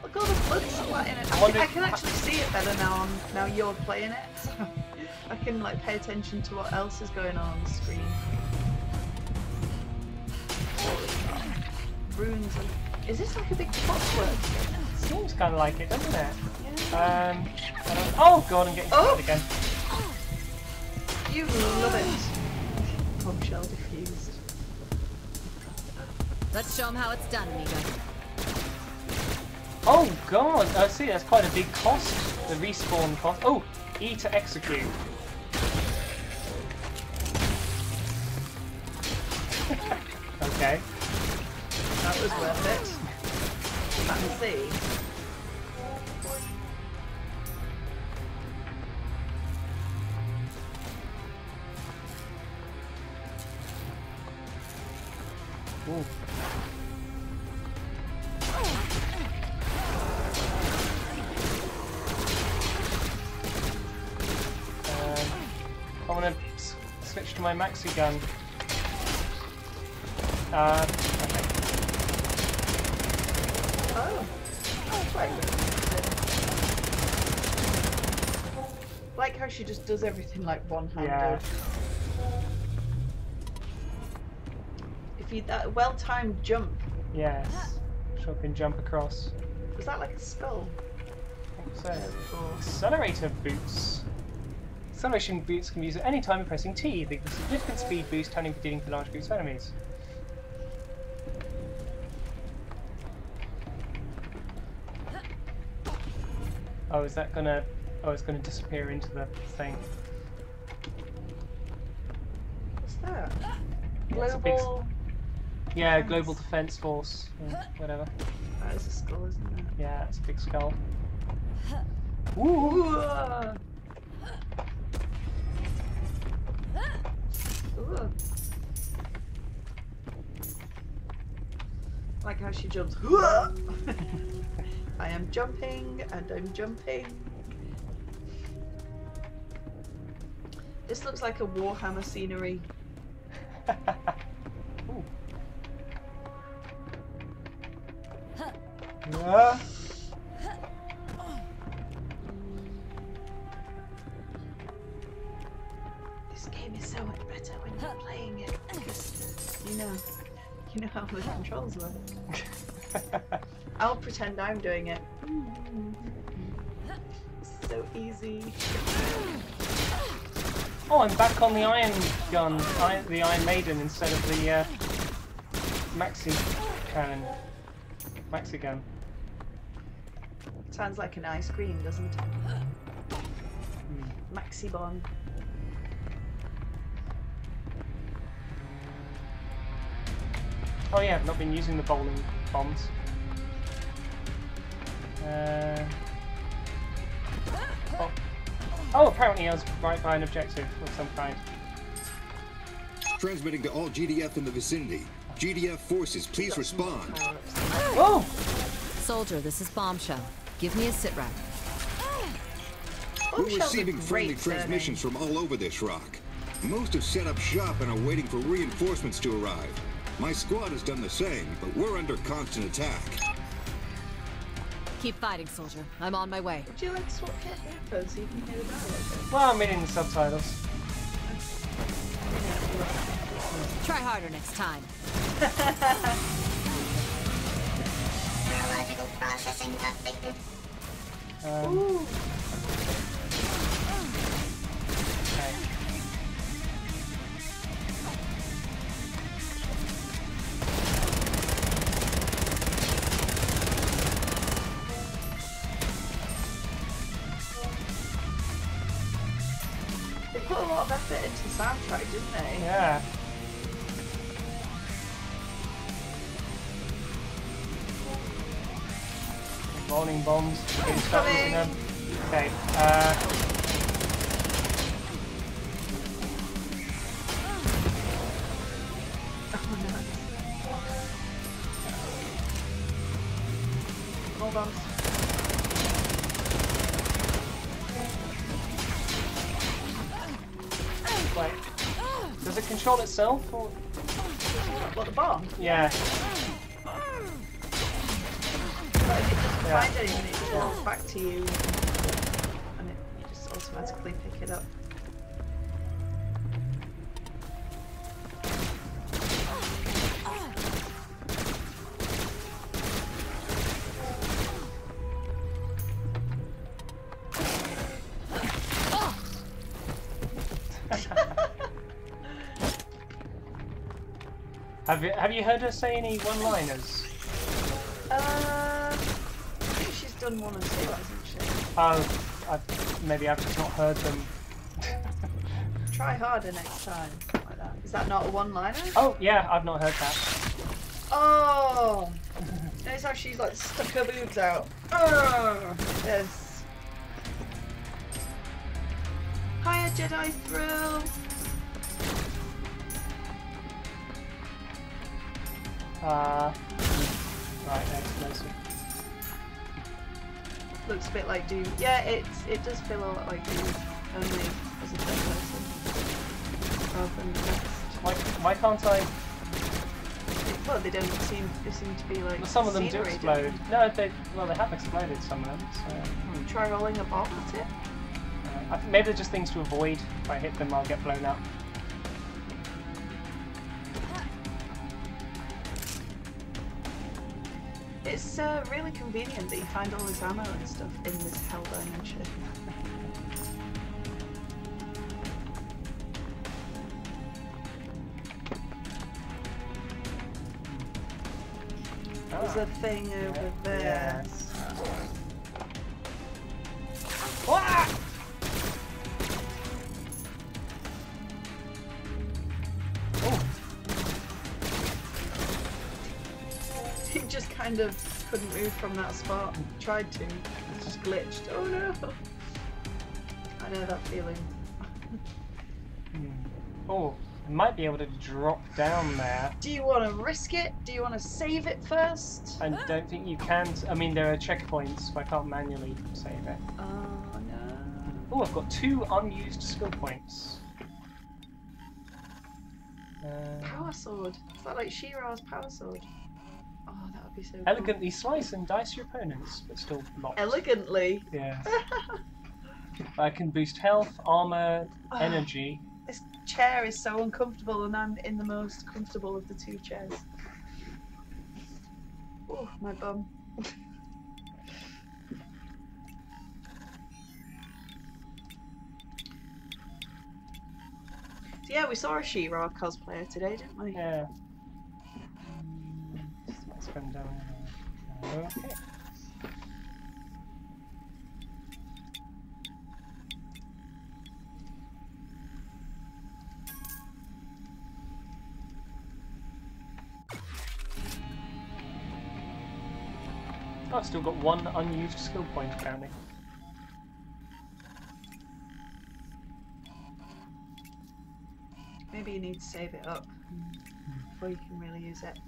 Look, all the blood splatting it. I can actually see it better now. Now you're playing it, so I can like pay attention to what else is going on the screen. Runes and... Is this like a big clockwork? Seems kind of like it, doesn't it? Yeah. Oh god, I'm getting killed again. You love it. Bombshell diffused. Let's show them how it's done, Amiga. Oh god! See, that's quite a big cost. The respawn cost. Oh, E to execute. Okay. That was worth it. Fancy. Ooh. I want to switch to my maxi gun. Okay. Oh. Right. Like how she just does everything like one-handed. Yeah. If you that well-timed jump. Yes. So I can jump across. Was that like a skull? I think so. Accelerator boots. Acceleration boots can be used at any time pressing T. They give a significant speed boost, turning for dealing for large groups of enemies. Oh, is that gonna... Oh, it's gonna disappear into the thing. What's that? It's a big... Yeah, Global Defense Force. Yeah, whatever. That is a skull, isn't it? Yeah, it's a big skull. Ooh! Ooh. Like how she jumps. I am jumping and I'm jumping. This looks like a Warhammer scenery. Ooh. Yeah. This game is so much better when you're playing it because you know how the controls work. I'll pretend I'm doing it. So easy. Oh, I'm back on the iron gun, the Ion Maiden instead of the maxi cannon. Maxi gun. Sounds like an ice cream, doesn't it? Maxi Bon. Oh yeah, I've not been using the bowling bombs. Oh, apparently I was right by an objective of some kind. Transmitting to all GDF in the vicinity. GDF forces, please respond. Oh! Soldier, this is Bombshell. Give me a sitrep. We're receiving friendly transmissions from all over this rock. Most have set up shop and are waiting for reinforcements to arrive. My squad has done the same, but we're under constant attack. Keep fighting, soldier. I'm on my way. Would you like to swap headphones so you can hear the dialogue? Well, I'm reading the subtitles. Try harder next time. Neurological processing completed. Ooh. Okay. They put a lot of effort into the soundtrack, didn't they? Yeah. Bowling bombs. Getting stuck using them. Okay. Hold on. Wait. Does it control itself? Or... What, the bomb? Yeah. But if it doesn't find anything, it just rolls back to you. And you just automatically pick it up. Have you heard her say any one-liners? done one and two, hasn't she? Oh, maybe I've just not heard them. Try harder next time. Something like that. Is that not a one-liner? Oh, yeah, I've not heard that. Oh! Notice how she's like stuck her boobs out. Oh! Yes. Hiya, Jedi Thrill! Right, explosive. Looks a bit like Doom. Yeah, it does feel a lot like Doom, only as a third person. Rather than next. Why can't I? Well, they don't seem. They seem to be like. Well, some of them do scenery, explode. don't No, they have exploded. Some of them. So. they? Try rolling a bomb at it. Maybe they're just things to avoid. If I hit them, I'll get blown up. It's really convenient that you find all this ammo and stuff in this hell dimension. There's a thing over there. Yes. Ah! He just kind of couldn't move from that spot. Tried to. It's just glitched. Oh no! I know that feeling. Oh, I might be able to drop down there. Do you want to risk it? Do you want to save it first? I don't think you can. I mean, there are checkpoints, but I can't manually save it. Oh no. Oh, I've got 2 unused skill points. Power sword. Is that like She-Ra's power sword? Oh, that would be so cool. Elegantly slice and dice your opponents, but still locked. Elegantly? Yeah. I can boost health, armor, energy. This chair is so uncomfortable and I'm in the most comfortable of the 2 chairs. Oh, my bum. So yeah, we saw a She-Ra cosplayer today, didn't we? Yeah. Let's come down. Okay. Oh, I've still got 1 unused skill point apparently. Maybe you need to save it up before you can really use it.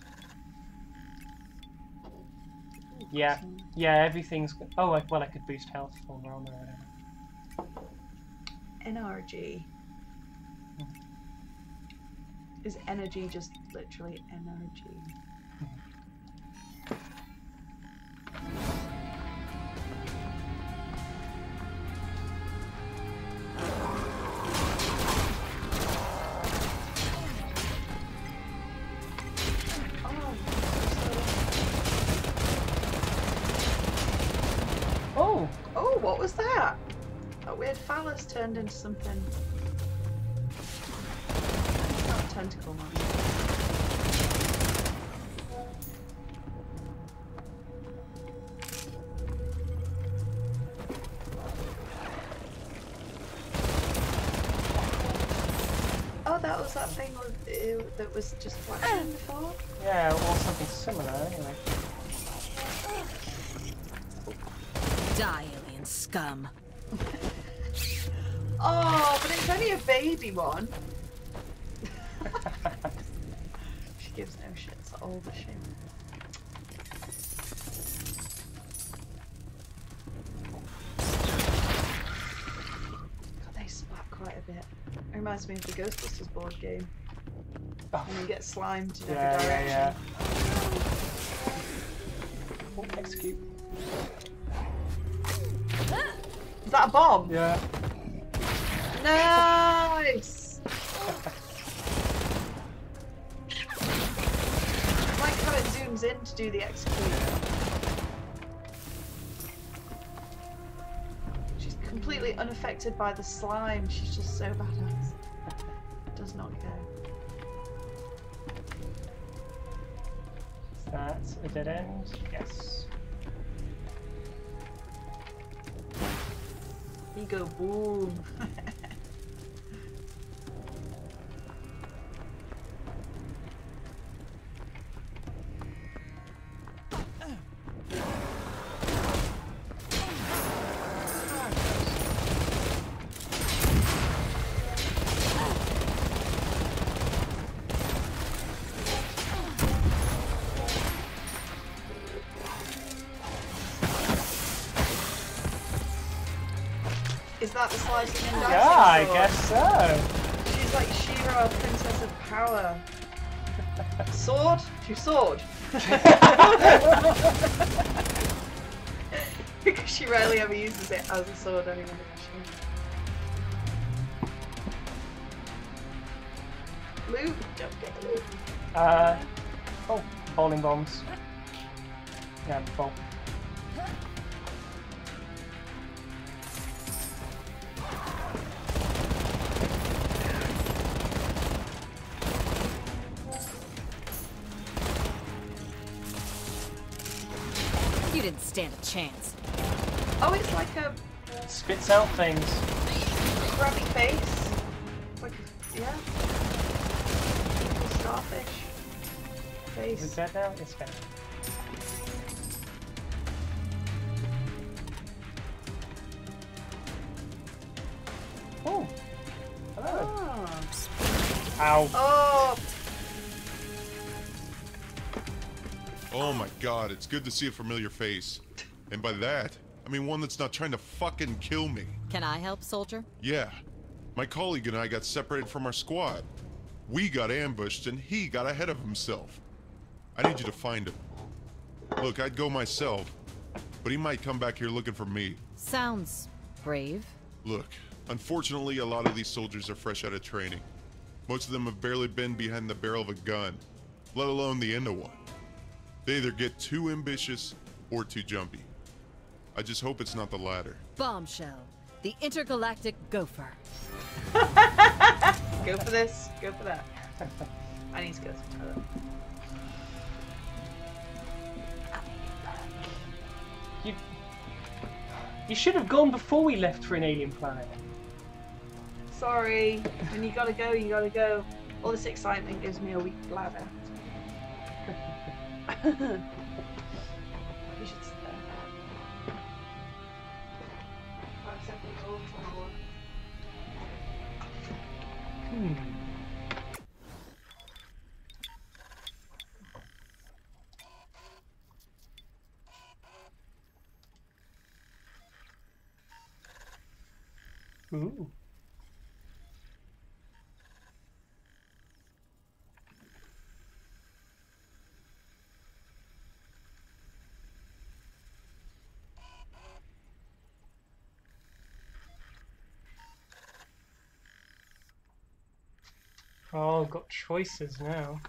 Ooh, Yeah, awesome. yeah, everything's. Oh, well, I could boost health or armor or whatever. NRG. Is energy just literally energy? Oh! Oh, what was that? That weird phallus turned into something. It's not a tentacle monster. Oh, that was that thing that was just flashing before? Yeah, or something similar anyway. Die, alien scum. Oh, but it's only a baby one. She gives no shits at all, does she? God, they splat quite a bit. It reminds me of the Ghostbusters board game. Oh. And you get slimed in Yeah, every direction. yeah. Oh, execute. Is that a bomb? Yeah. Nice! I like how it zooms in to do the execute. She's completely unaffected by the slime. She's just so badass. Does not care. Is that a dead end? Yes. he go boom. Is that the slicing and dicing Yeah, I sword? guess so. She's like She-Ra, Princess of Power. Sword? She sword. Because she rarely ever uses it as a sword anymore, does she? Loot? Don't get the loot. Oh, bowling bombs. Yeah, bowl. You didn't stand a chance. Oh, it's like a Spits out things. crabby face. Like, yeah. Little starfish Is it face. dead now? It's dead. Oh. Hello. Oh. Ow. Oh. Oh my god, it's good to see a familiar face. And by that, I mean one that's not trying to fucking kill me. Can I help, soldier? Yeah. My colleague and I got separated from our squad. We got ambushed and he got ahead of himself. I need you to find him. Look, I'd go myself, but he might come back here looking for me. Sounds brave. Look, unfortunately a lot of these soldiers are fresh out of training. Most of them have barely been behind the barrel of a gun, let alone the end of one. They either get too ambitious or too jumpy. I just hope it's not the latter. Bombshell, the intergalactic gopher. Go for this, go for that. I need to go to the toilet. You should have gone before we left for an alien planet. Sorry, when you gotta go, you gotta go. All this excitement gives me a weak bladder. We should sit there. Ooh. Oh, got choices now.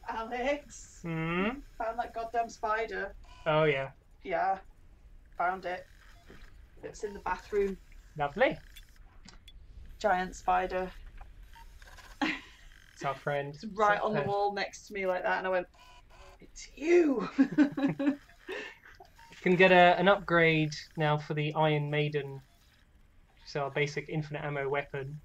Alex, Hmm? found that goddamn spider. Oh, yeah. Yeah, found it. It's in the bathroom. Lovely. Giant spider. It's our friend. It's right on the Zephyr. wall next to me like that, and I went, "It's you." You can get an upgrade now for the Ion Maiden, so our basic infinite ammo weapon.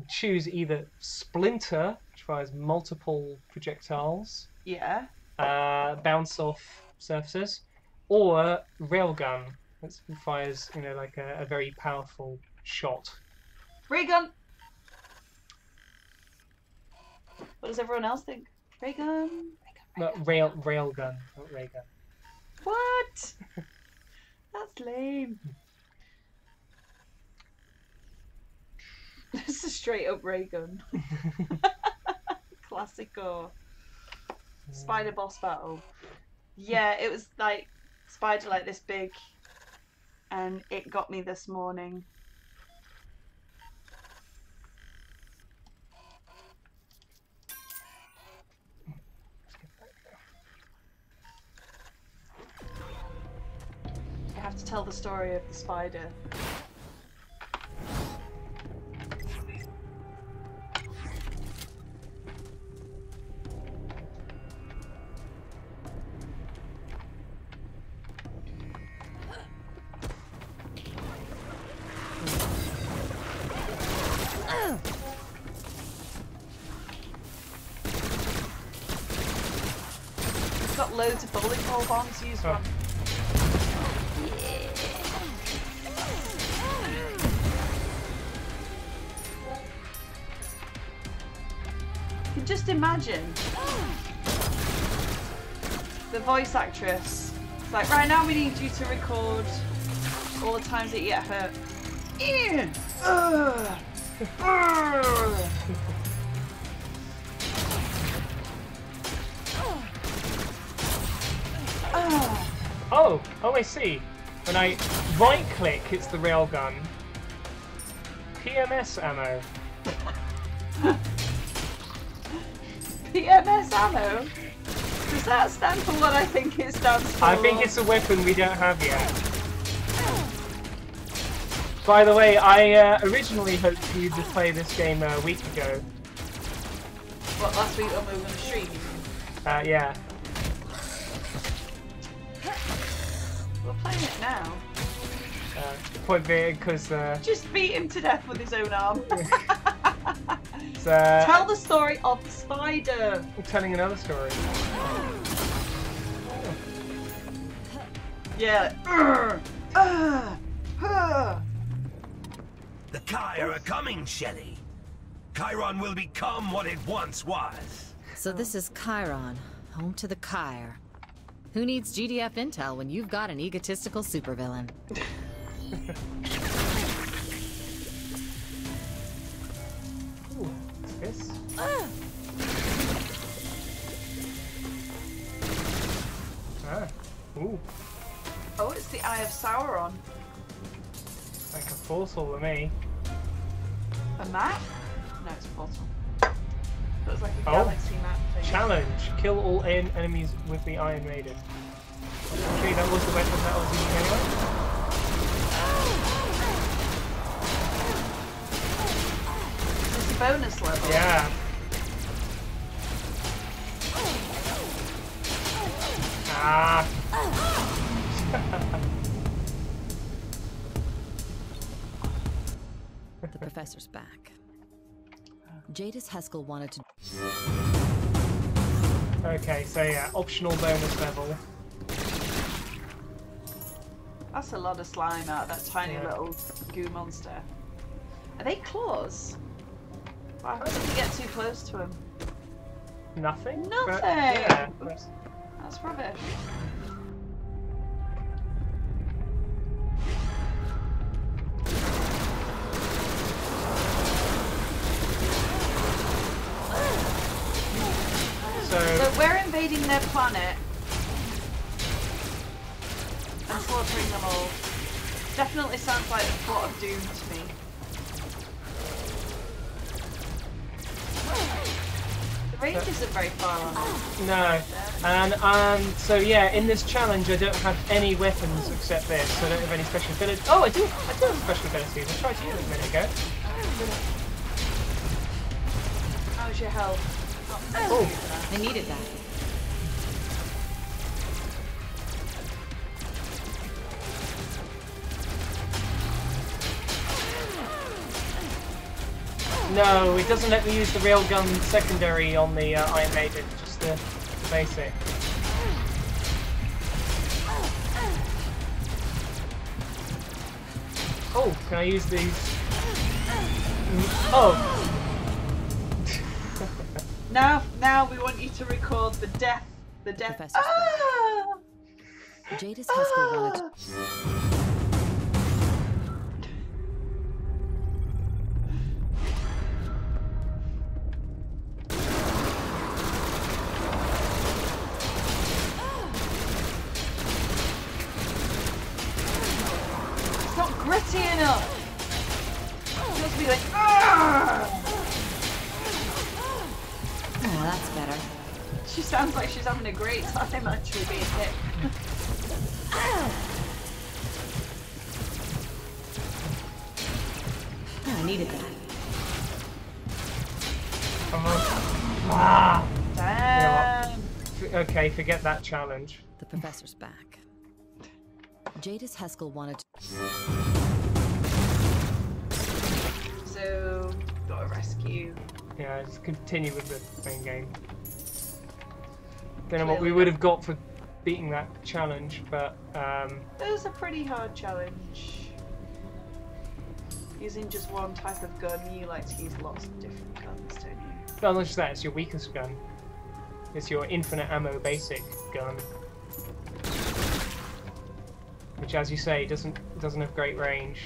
Choose either Splinter, which fires multiple projectiles, Yeah. bounce off surfaces, or Railgun, that fires, you know, like a very powerful shot. Ray gun. What does everyone else think? Ray gun. Railgun, not ray gun. What? That's lame. This is straight up ray gun. Classico. Spider boss battle. Yeah, it was like spider like this big, and it got me this morning. to tell the story of the spider. Got loads of bowling ball bombs. Use one. You can just imagine the voice actress. It's like, right now we need you to record all the times that you get hurt. Ian! Oh, I see. When I right click, it's the railgun. PMS ammo. PMS ammo? Does that stand for what I think it stands for? I think it's a weapon we don't have yet. By the way, I originally hoped for you to play this game a week ago. What, last week when we were going to stream? Yeah. We're playing it now. Point being, because just beat him to death with his own arm. So, tell the story of the spider. I'm telling another story. Yeah. The Kai are coming, Shelly. Chiron will become what it once was. So this is Chiron, home to the Kyre. Who needs GDF intel when you've got an egotistical supervillain? Ooh, what's this? Ooh. Oh, it's the Eye of Sauron. Like a portal to me. A map? No, it's a portal. It was like a galaxy map thing. Challenge. Kill all enemies with the Ion Maiden. Actually, that was the weapon that I was using anyway. It's a bonus level. Yeah. Ah. The professor's back. Jadis Heskell wanted to... Okay, so yeah, optional bonus level. That's a lot of slime out of that tiny little goo monster. Are they claws? What happens if you get too close to them? Nothing? Nothing! But, yeah. That's rubbish. So we're invading their planet and slaughtering them all. Definitely sounds like the plot of Doom to me. The range isn't very far on it. No. And so yeah, in this challenge I don't have any weapons except this, so I don't have any special abilities. Oh, I do have special abilities. I tried to use it a minute ago. How's your health? Oh, I needed that. No, it doesn't let me use the railgun secondary on the Ion Maiden, just the basic. Oh, can I use these? Oh! Now we want you to record the death. The death. Jadis Heskell wanted to... It's not gritty enough. It's supposed to be like, ah! Oh, that's better. She sounds like she's having a great time actually being hit. I needed that. Come on. Ah! Damn. Okay, forget that challenge. The professor's back. Jadis Heskell wanted to... So, gotta rescue. Yeah, just continue with the main game. Don't know what we would have got for beating that challenge, but It was a pretty hard challenge. Using just one type of gun, you like to use lots of different guns, don't you? well, not just that, it's your weakest gun. It's your infinite ammo basic gun. Which, as you say, doesn't have great range.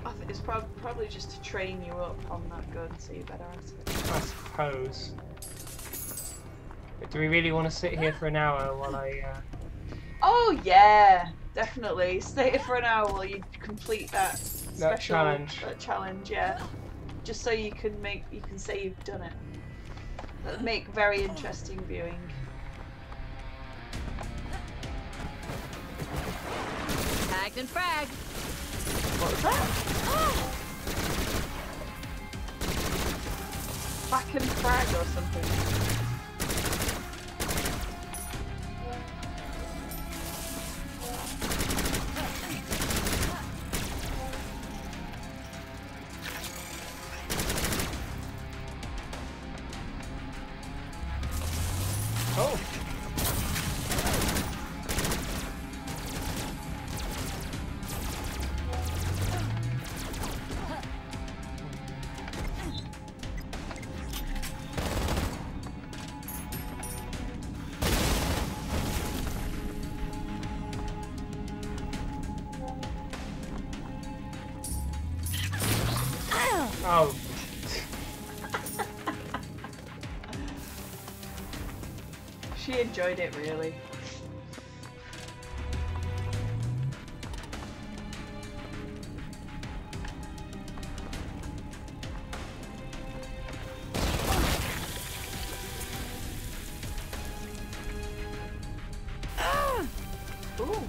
I think it's probably just to train you up on that gun so you're better at it. I suppose. But do we really want to sit here for an hour while I... Oh yeah, definitely. Stay here for an hour while you complete that special challenge. Challenge, yeah. Just so you can say you've done it. That'd make very interesting viewing. Tagged and fragged. What was that? Back and frag or something. Oh! Oh. She enjoyed it, really. Ooh.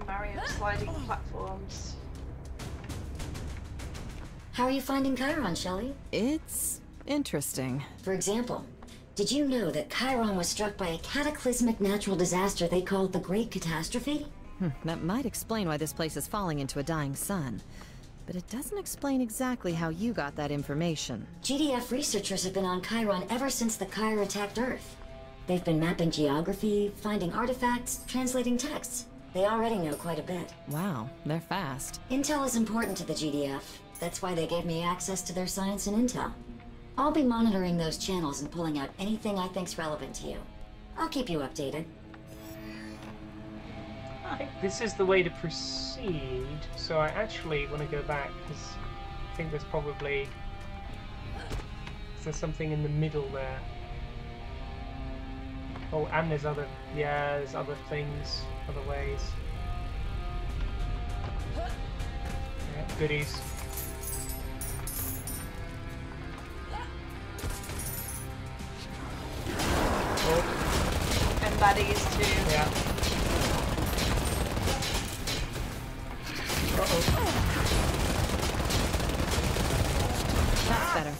Mario sliding platforms. How are you finding Chiron, Shelly? It's interesting. For example, did you know that Chiron was struck by a cataclysmic natural disaster they called the Great Catastrophe? That might explain why this place is falling into a dying sun. But it doesn't explain exactly how you got that information. GDF researchers have been on Chiron ever since the Kyr attacked Earth. They've been mapping geography, finding artifacts, translating texts. They already know quite a bit. Wow, they're fast. Intel is important to the GDF. That's why they gave me access to their science and intel. I'll be monitoring those channels and pulling out anything I think's relevant to you. I'll keep you updated. I think this is the way to proceed, so I actually want to go back, because I think there's probably... There's something in the middle there. Oh, and there's other... Yeah, there's other things, other ways. Yeah, goodies. And baddies too. Yeah. Uh-oh. That's better.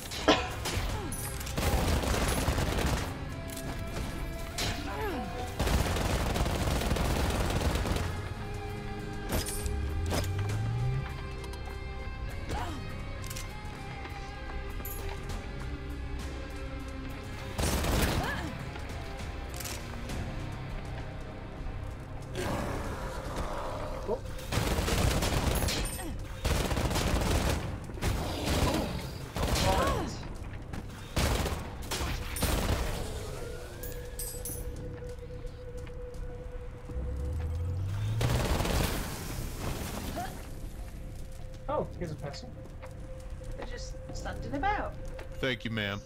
Oh, here's a person. They're just standing about. Thank you, ma'am.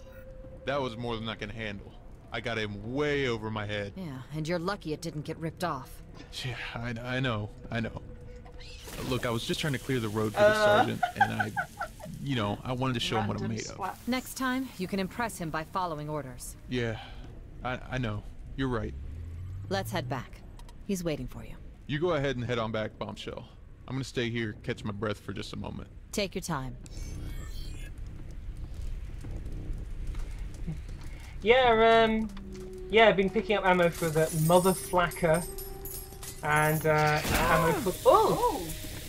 That was more than I can handle. I got him way over my head. Yeah, and you're lucky it didn't get ripped off. Yeah, I know. Look, I was just trying to clear the road for the sergeant, and I wanted to show him what I'm made of. Next time, you can impress him by following orders. Yeah, I know. You're right. Let's head back. He's waiting for you. You go ahead and head on back, Bombshell. I'm gonna stay here, catch my breath for just a moment. Take your time. Yeah, I've been picking up ammo for the Mother Flacker, and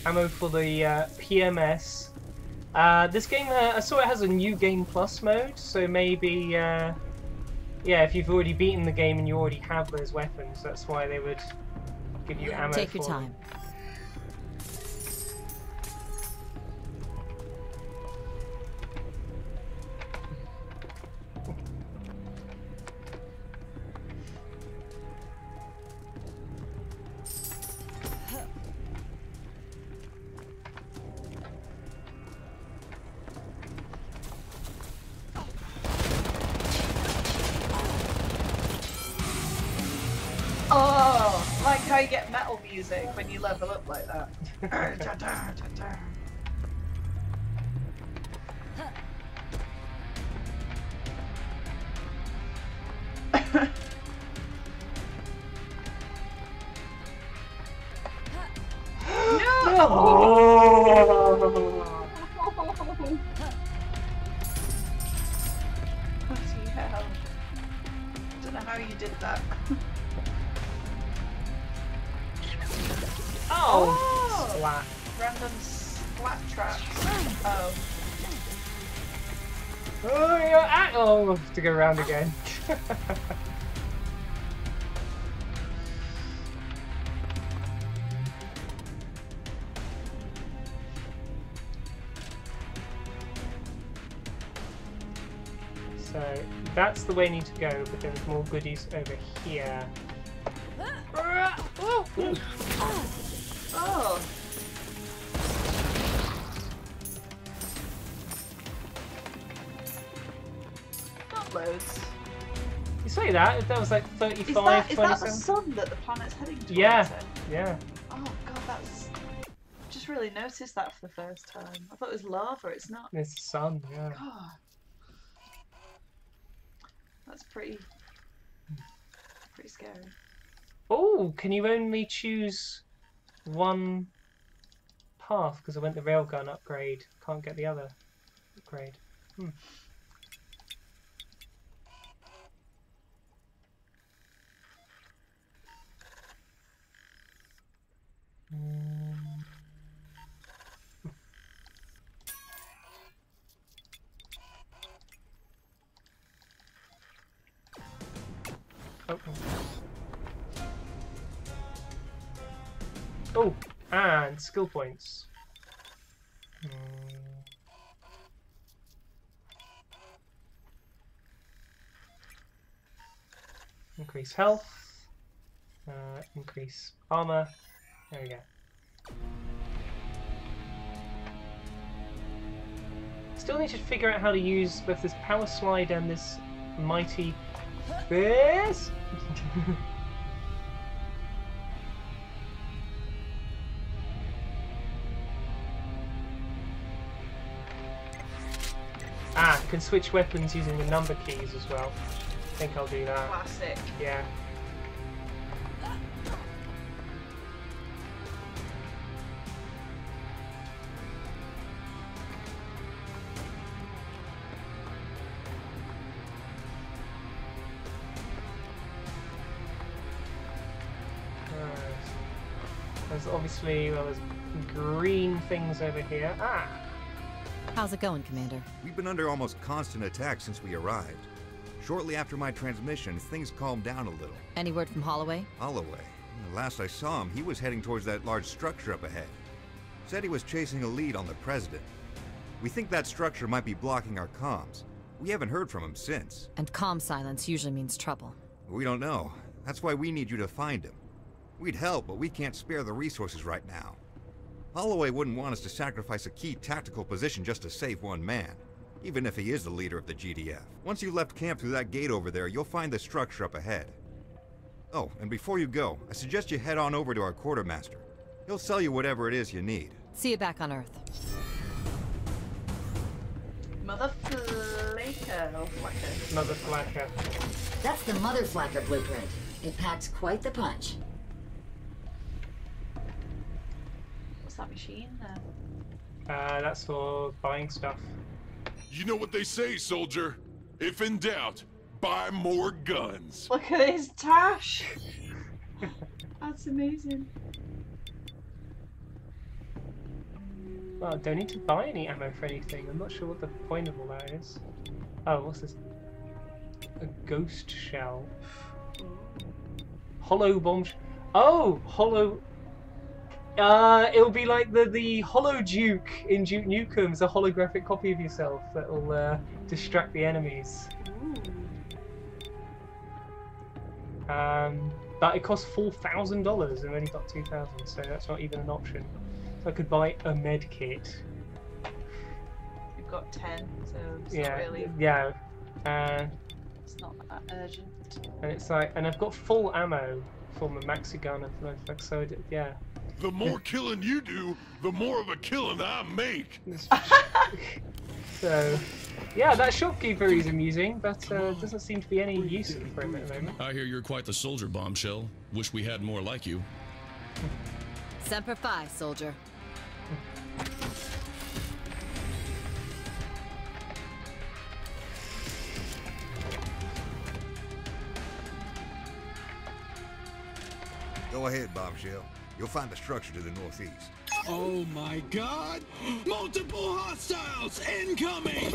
ammo for the PMS. This game, I saw it has a new Game Plus mode, so maybe, yeah, if you've already beaten the game and you already have those weapons, that's why they would give you ammo. Take your time. Oh, like how you get metal music when you level up like that. Bloody hell. Don't know how you did that. Oh! Splat. Random splat traps. Oh. Oh, you're at. Oh, we'll have to go around again. So that's the way I need to go, but there's more goodies over here. Oh. Not loads. You say that? That was like 35, Is that 27? the sun that the planet's heading towards? Yeah, it? yeah. Oh god, that's... Just really noticed that for the first time. I thought it was lava, it's not. It's the sun, yeah. God. That's pretty scary. Oh, can you only choose one path? Because I went the railgun upgrade. Can't get the other upgrade. Oh, and skill points. Increase health. Increase armor. There we go. Still need to figure out how to use both this power slide and this mighty fist. Can switch weapons using the number keys as well. I think I'll do that. Classic. Yeah. There's obviously, well, there's green things over here. How's it going, Commander? We've been under almost constant attack since we arrived. Shortly after my transmission, things calmed down a little. Any word from Holloway? Holloway? Last I saw him, he was heading towards that large structure up ahead. Said he was chasing a lead on the President. We think that structure might be blocking our comms. We haven't heard from him since. And comm silence usually means trouble. We don't know. That's why we need you to find him. We'd help, but we can't spare the resources right now. Holloway wouldn't want us to sacrifice a key tactical position just to save one man, even if he is the leader of the GDF. Once you left camp through that gate over there, you'll find the structure up ahead. Oh, and before you go, I suggest you head on over to our quartermaster. He'll sell you whatever it is you need. See you back on Earth. Mother Flaker. Or Flacker. Mother Flacker. That's the Mother Flacker blueprint. It packs quite the punch. What's that machine there? That's for buying stuff. You know what they say, soldier? If in doubt, buy more guns. Look at his tash. That's amazing. Well, I don't need to buy any ammo for anything. I'm not sure what the point of all that is. Oh, what's this? A ghost shell. Hollow bombshell. Oh, hollow. It'll be like the Hollow Duke in Duke Nukem. It's a holographic copy of yourself that will distract the enemies. But it costs $4,000 and I only got 2,000, so that's not even an option. So I could buy a med kit. We've got 10, so it's Yeah, not really. yeah. It's not that urgent. And it's like, and I've got full ammo for my maxi gun and like so. Yeah. The more killing you do, the more of a killing I make. So, yeah, that shopkeeper is amusing, but doesn't seem to be any use for him at the moment. I hear you're quite the soldier, Bombshell. Wish we had more like you. Semper Fi, soldier. Go ahead, Bombshell. You'll find the structure to the northeast. Oh my god! Multiple hostiles incoming!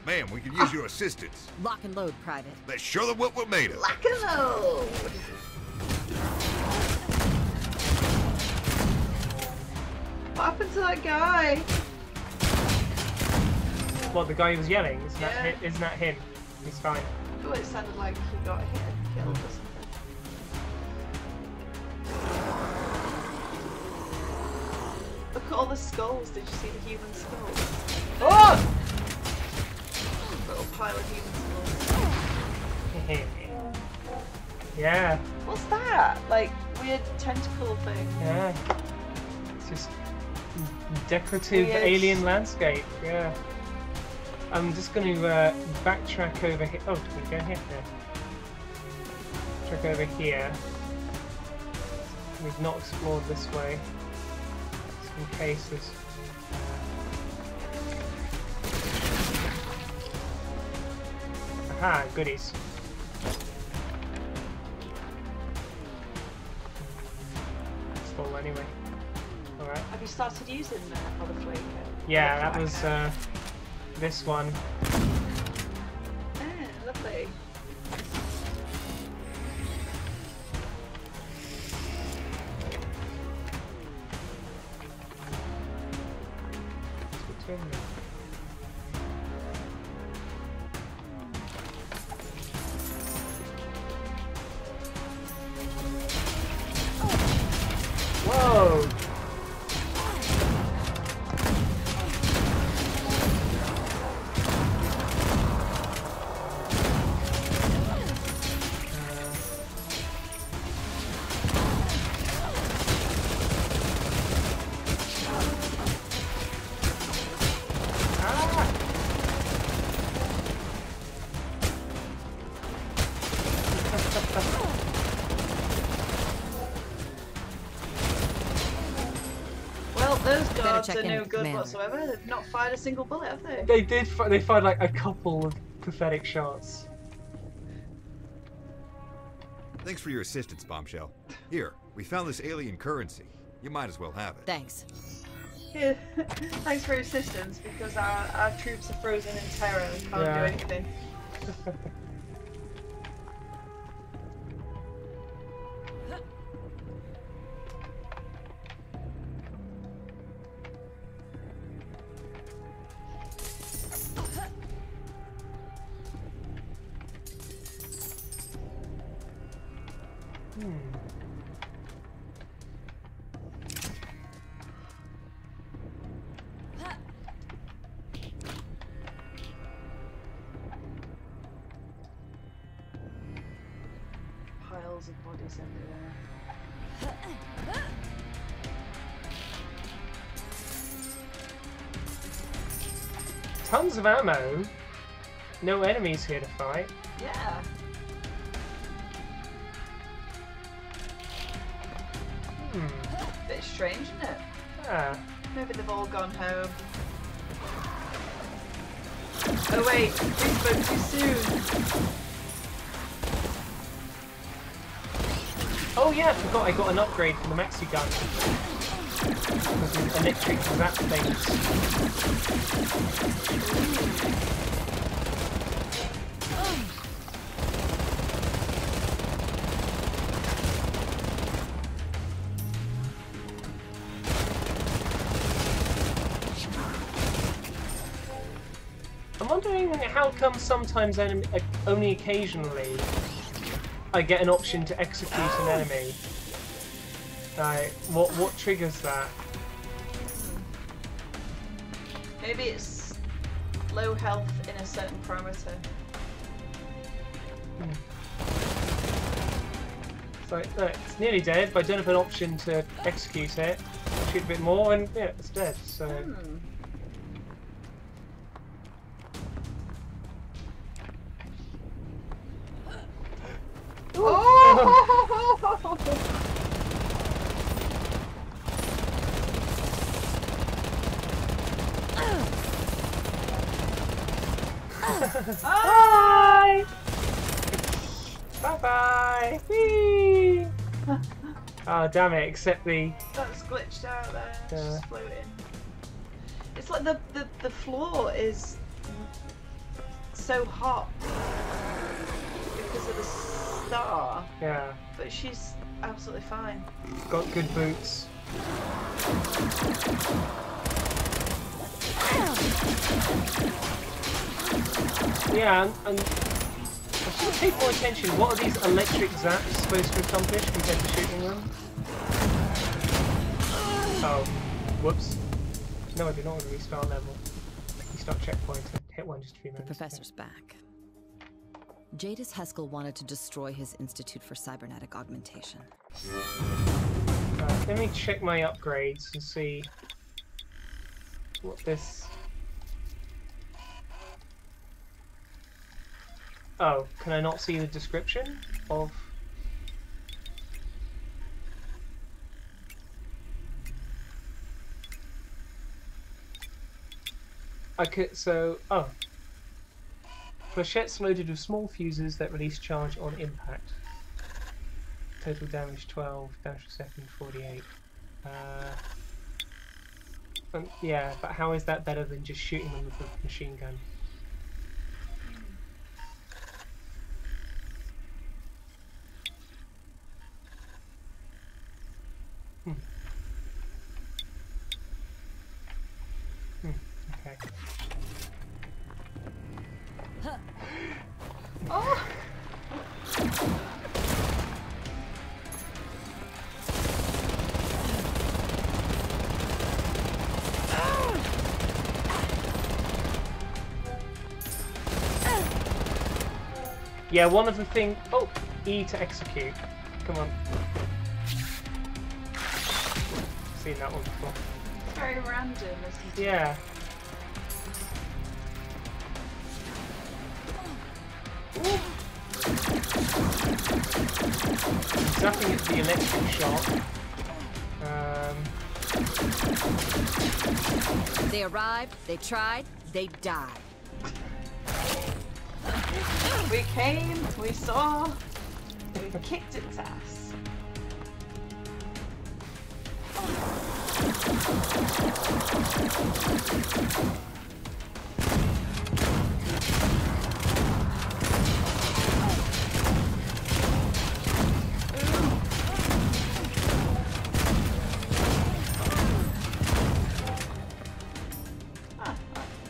Ma'am, we can use your assistance. Lock and load, Private. Let's show them what we're made of. Lock and load! What happened to that guy? What, the guy who was yelling? Isn't that him? He's fine. Oh, it sounded like he got hit and killed or something. Look at all the skulls. Did you see the human skulls? Oh! Little pile of human skulls. Yeah. What's that? Like weird tentacle thing. Yeah. It's just decorative Weird. alien landscape. Yeah. I'm just going to backtrack over here. Oh, can we go here? Yeah. Track over here. We've not explored this way. Just in case there's... Aha, goodies. It's full anyway. Alright. Have you started using other flavor? Yeah, that was this one. Ah, lovely. Whoa! Well, those guards check are in no with the good commander. whatsoever. They've not fired a single bullet, have they? They did. They fired like a couple of pathetic shots. Thanks for your assistance, Bombshell. Here, we found this alien currency. You might as well have it. Thanks. Yeah. Thanks for your assistance, because our troops are frozen in terror and can't do anything. Piles of bodies everywhere. Tons of ammo. No enemies here to fight. Yeah. Bit strange, isn't it? Yeah. Maybe they've all gone home. Oh wait, we spoke too soon. Oh yeah, I forgot I got an upgrade from the maxi gun. Those electric zap things. I'm wondering how come sometimes only occasionally I get an option to execute an enemy. Like, what triggers that? Maybe it's low health in a certain parameter. It's like, look, it's nearly dead, but I don't have an option to execute it. Shoot a bit more, and yeah, it's dead. So. Oh! Bye! Bye-bye! Whee! Oh, damn it, except the... That's glitched out there, it's Yeah. just floating. It's like the floor is so hot because of the star. Yeah. But she's absolutely fine. Got good boots. Yeah, and I should pay more attention. What are these electric zaps supposed to accomplish compared to shooting them? Oh, whoops. No, I do not want to restart level. Restart checkpoint and hit one just a few minutes. The professor's back. Jadis Heskell wanted to destroy his Institute for Cybernetic Augmentation. Let me check my upgrades and see what this... Oh, can I not see the description of... I could, so, oh. Flechettes loaded with small fuses that release charge on impact. Total damage 12, damage per second 48. Yeah, but how is that better than just shooting them with a machine gun? Okay. Oh! Yeah, one of the things... Oh! E to execute. Come on. Seen that one before. It's very random, isn't it? Yeah. Zapping at the electric shock. They arrived, they tried, they died. We came, we saw, we kicked its ass.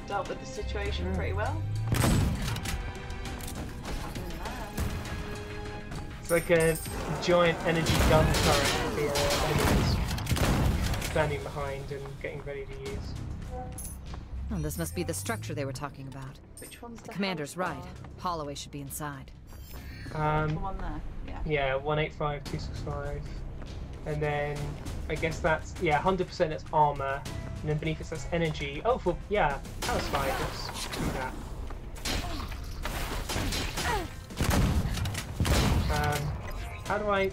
Dealt with the situation pretty well. It's like a giant energy gun turret that the enemies standing behind and getting ready to use. Oh, this must be the structure they were talking about. Which one's the Commander's right. Holloway should be inside. The one there, yeah. Yeah, 185, 265. And then I guess that's, yeah, 100% that's armor. And then beneath it that's energy. Oh, for, yeah, power slide. Let's do that. How do I...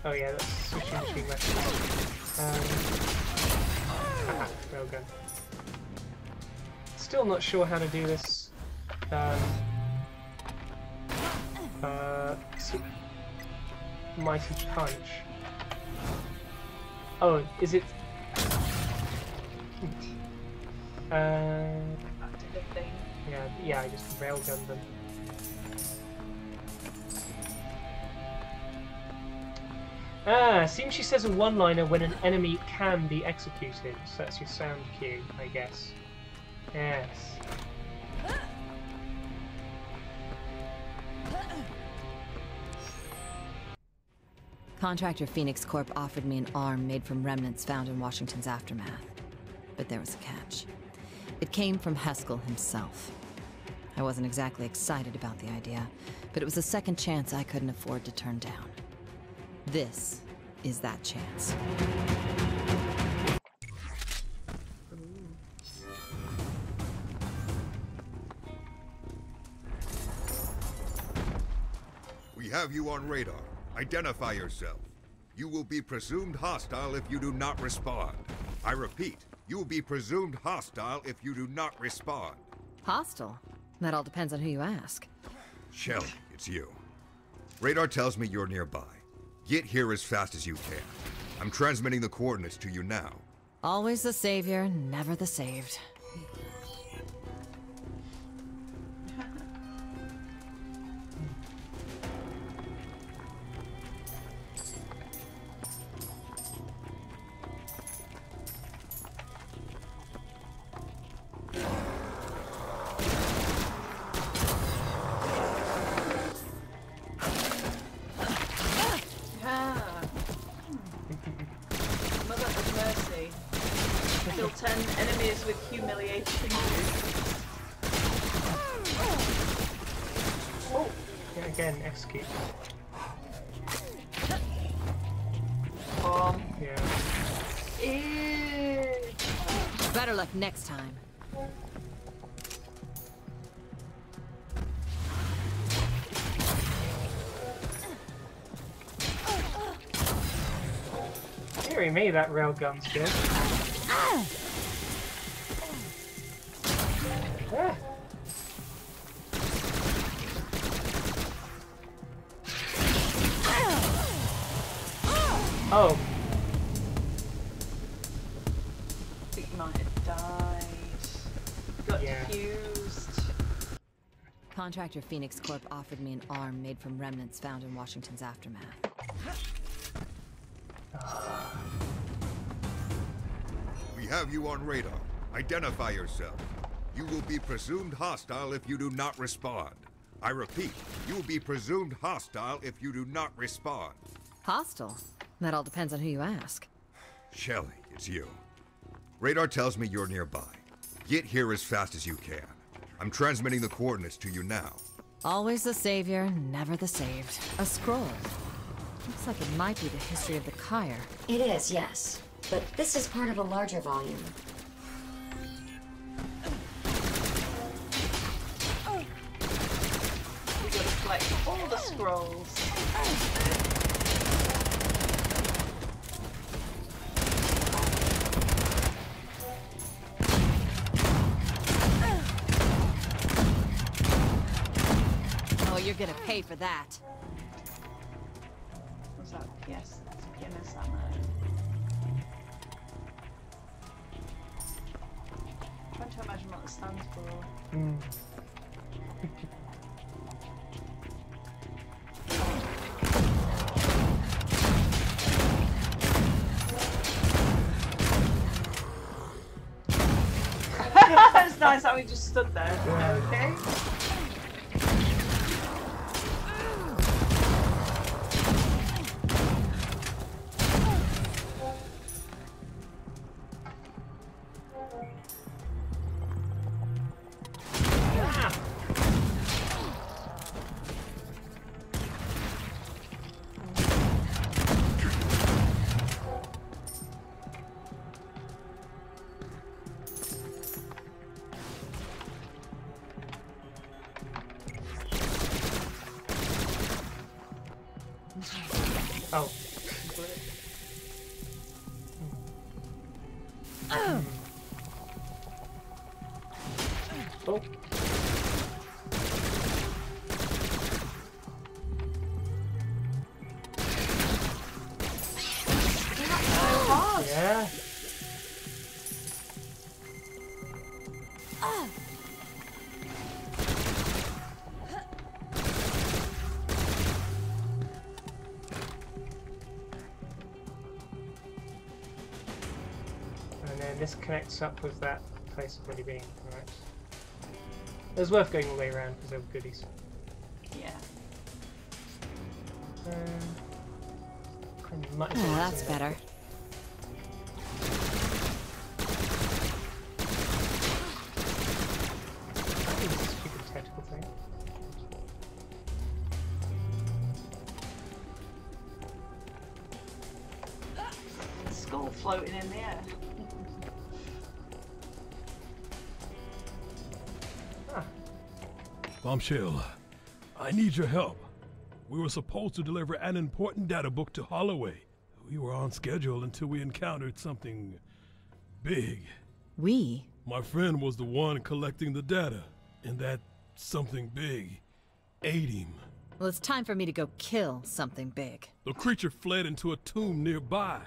Oh yeah, that's switching between weapons. Railgun. Still not sure how to do this. Mighty punch. Oh, is it? Yeah, I just railgunned them. Seems she says a one-liner when an enemy can be executed. So that's your sound cue, I guess. Yes. Contractor Phoenix Corp offered me an arm made from remnants found in Washington's aftermath. But there was a catch. It came from Haskell himself. I wasn't exactly excited about the idea, but it was a second chance I couldn't afford to turn down. This is that chance. We have you on radar. Identify yourself. You will be presumed hostile if you do not respond. I repeat, you will be presumed hostile if you do not respond. Hostile? That all depends on who you ask. Shelly, it's you. Radar tells me you're nearby. Get here as fast as you can. I'm transmitting the coordinates to you now. Always the savior, never the saved. Kill 10 enemies with humiliation. Oh! Yeah, again, execute. Bomb. Yeah. Ew. Better luck next time. Deary me, that railgun's good. Ah. Oh. I think you might have died. Got defused. Contractor Phoenix Corp offered me an arm made from remnants found in Washington's aftermath. We have you on radar. Identify yourself. You will be presumed hostile if you do not respond. I repeat, you will be presumed hostile if you do not respond. Hostile? That all depends on who you ask. Shelly, it's you. Radar tells me you're nearby. Get here as fast as you can. I'm transmitting the coordinates to you now. Always the savior, never the saved. A scroll. Looks like it might be the history of the Kyre. It is, yes. But this is part of a larger volume. We gotta collect all the scrolls. Oh, you're gonna pay for that. What's that? Yes, that's PMS ammo. I'm trying to imagine what it stands for. It's nice how we just stood there. Okay. Oh. Oh. Yeah. And then this connects up with that place of already being, right? It was worth going all the way around because there were goodies. Yeah. Oh, that's better. Stupid tactical thing. Skull floating in the air. Bombshell, I need your help. We were supposed to deliver an important data book to Holloway. We were on schedule until we encountered something big. We? My friend was the one collecting the data, and that something big ate him. Well, it's time for me to go kill something big. The creature fled into a tomb nearby.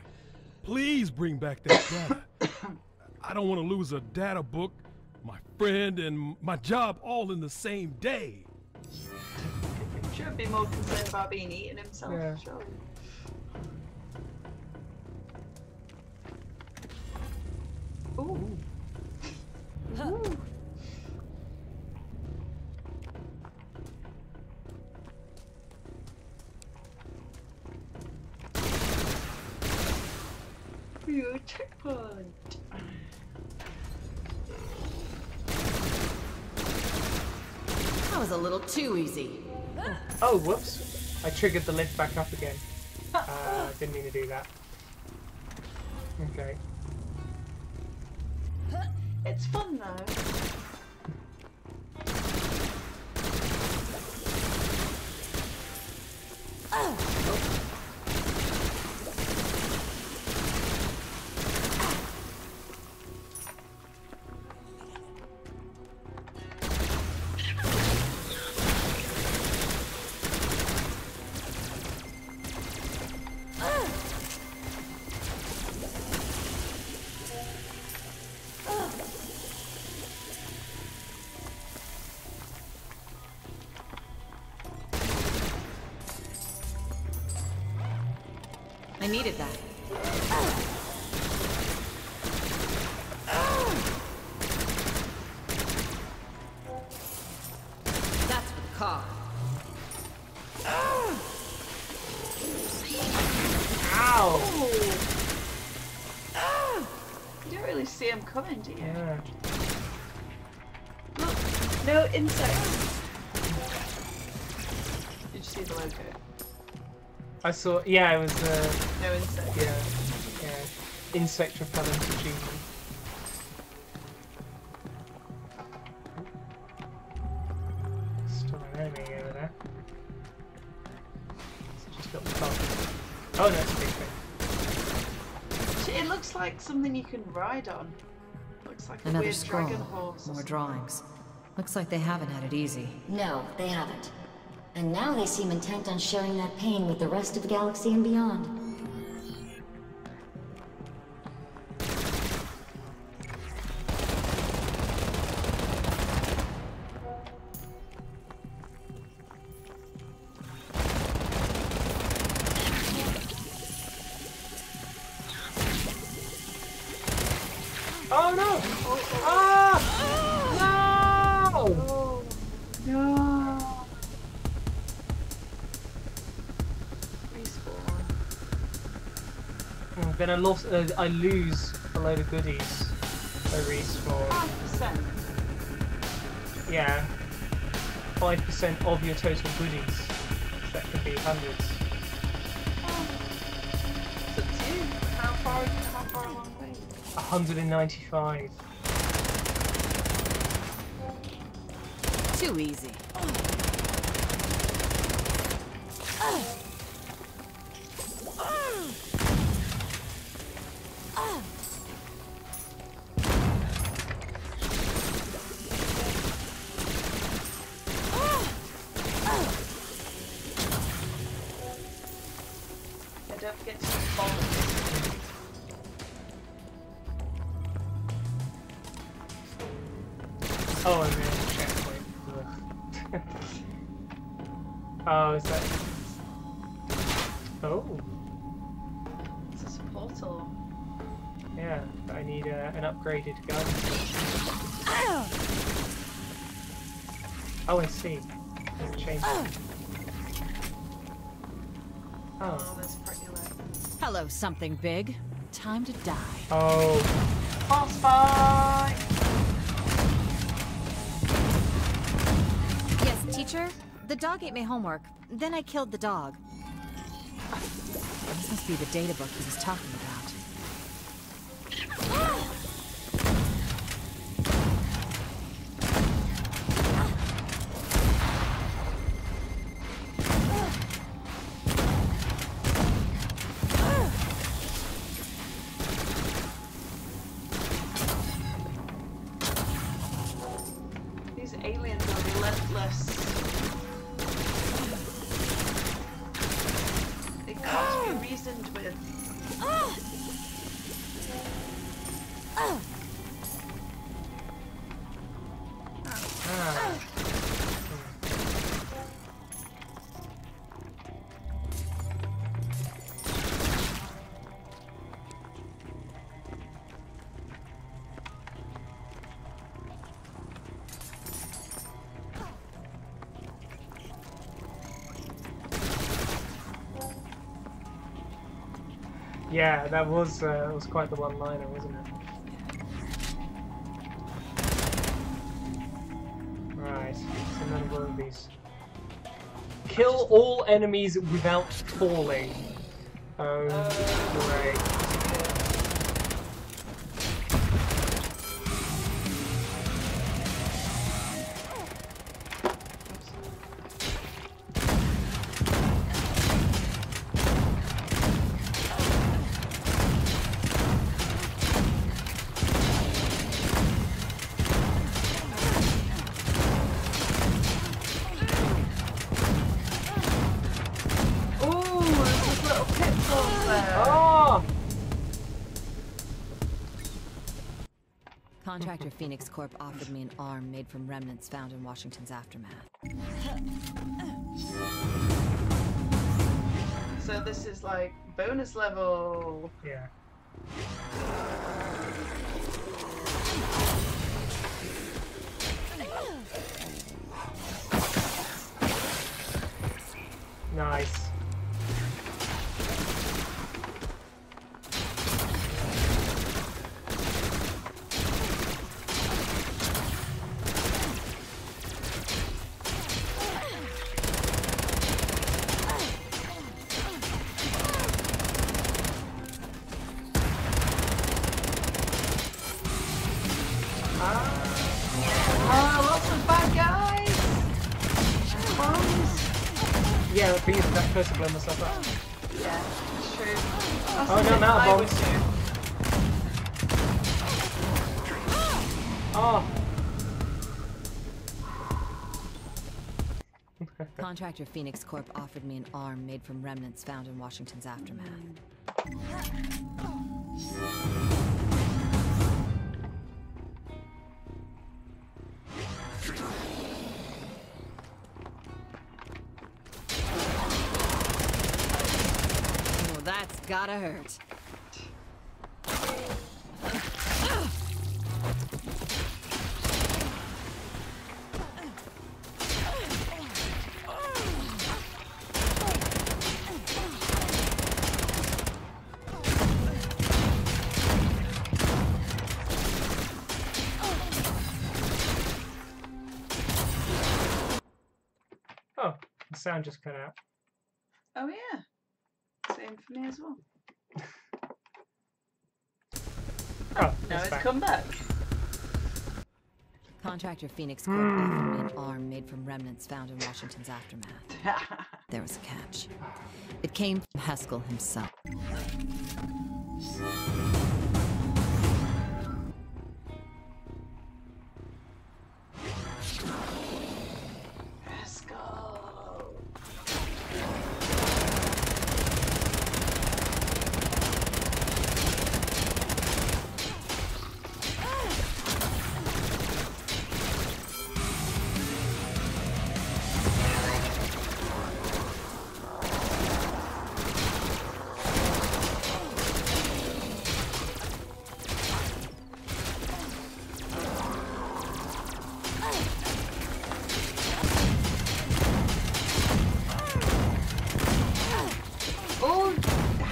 Please bring back that data. I don't want to lose a data book, my friend, and my job all in the same day. Should be more concerned about being eaten himself, Yeah. surely. Ooh. Ooh. New checkpoint. That was a little too easy. Oh, whoops. I triggered the lift back up again. Didn't mean to do that. Okay. It's fun though. I needed that. That's for the car. Ow! You don't really see him coming, do you? Yeah. Look, no insects. Did you see the logo? I saw, yeah, it was, No insects. yeah, insect repellent achievement. Still an enemy over there. So just got the top. Oh no, it's a big thing. It looks like something you can ride on. Looks like a Another weird scroll. dragon horse. Or More something. drawings. Looks like they haven't had it easy. No, they haven't. And now they seem intent on sharing that pain with the rest of the galaxy and beyond. Oh no! Ah! No! No! Respawn. Then I lose a load of goodies. I respawn. 5%. Yeah. 5% of your total goodies. So that could be hundreds. It's up to you. How far along are you? 195. Too easy. don't forget to use bombs. Oh, and then checkpoint. Oh, is that... Oh. It's a portal. Yeah, but I need an upgraded gun. Oh, I see. It's changed. Oh, that's pretty low. Hello, something big. Time to die. Oh. Boss fight! Yes, teacher? The dog ate my homework. Then I killed the dog. This must be the data book he was talking about. These aliens are relentless. They can't be reasoned with. Yeah, that was quite the one-liner, wasn't it? Right, so another one of these. Kill all enemies without falling. Oh, great. Contractor Phoenix Corp offered me an arm made from remnants found in Washington's aftermath. So this is like bonus level. Yeah. Nice. Lots of bad guys. Yeah, the thing is that close to blow myself up. Yeah, it's true. That's Oh no, I'm out of bombs. Oh. Contractor Phoenix Corp offered me an arm made from remnants found in Washington's aftermath. Oh, that's gotta hurt. Oh, the sound just cut out. Oh yeah. Same for me as well. Oh, now it's back. come back. Contractor Phoenix Corp offered me an arm made from remnants found in Washington's aftermath. There was a catch. It came from Haskell himself.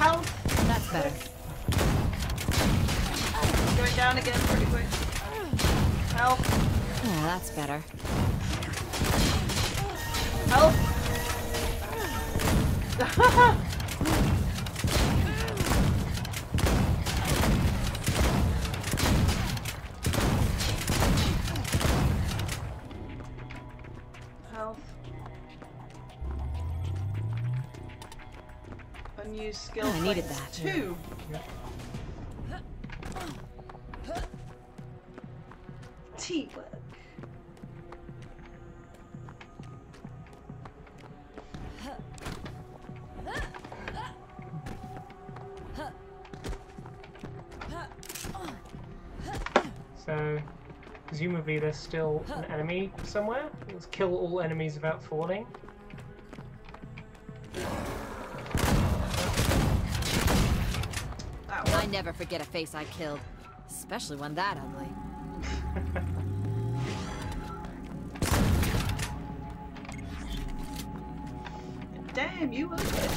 Help! That's better. Going down again pretty quick. Help! Yeah, that's better. Help! Health. Unused skill. I needed that. 2. Teamwork. So, presumably there's still an enemy somewhere. Let's kill all enemies without falling. I never forget a face I killed, especially one that ugly. Damn, you were good.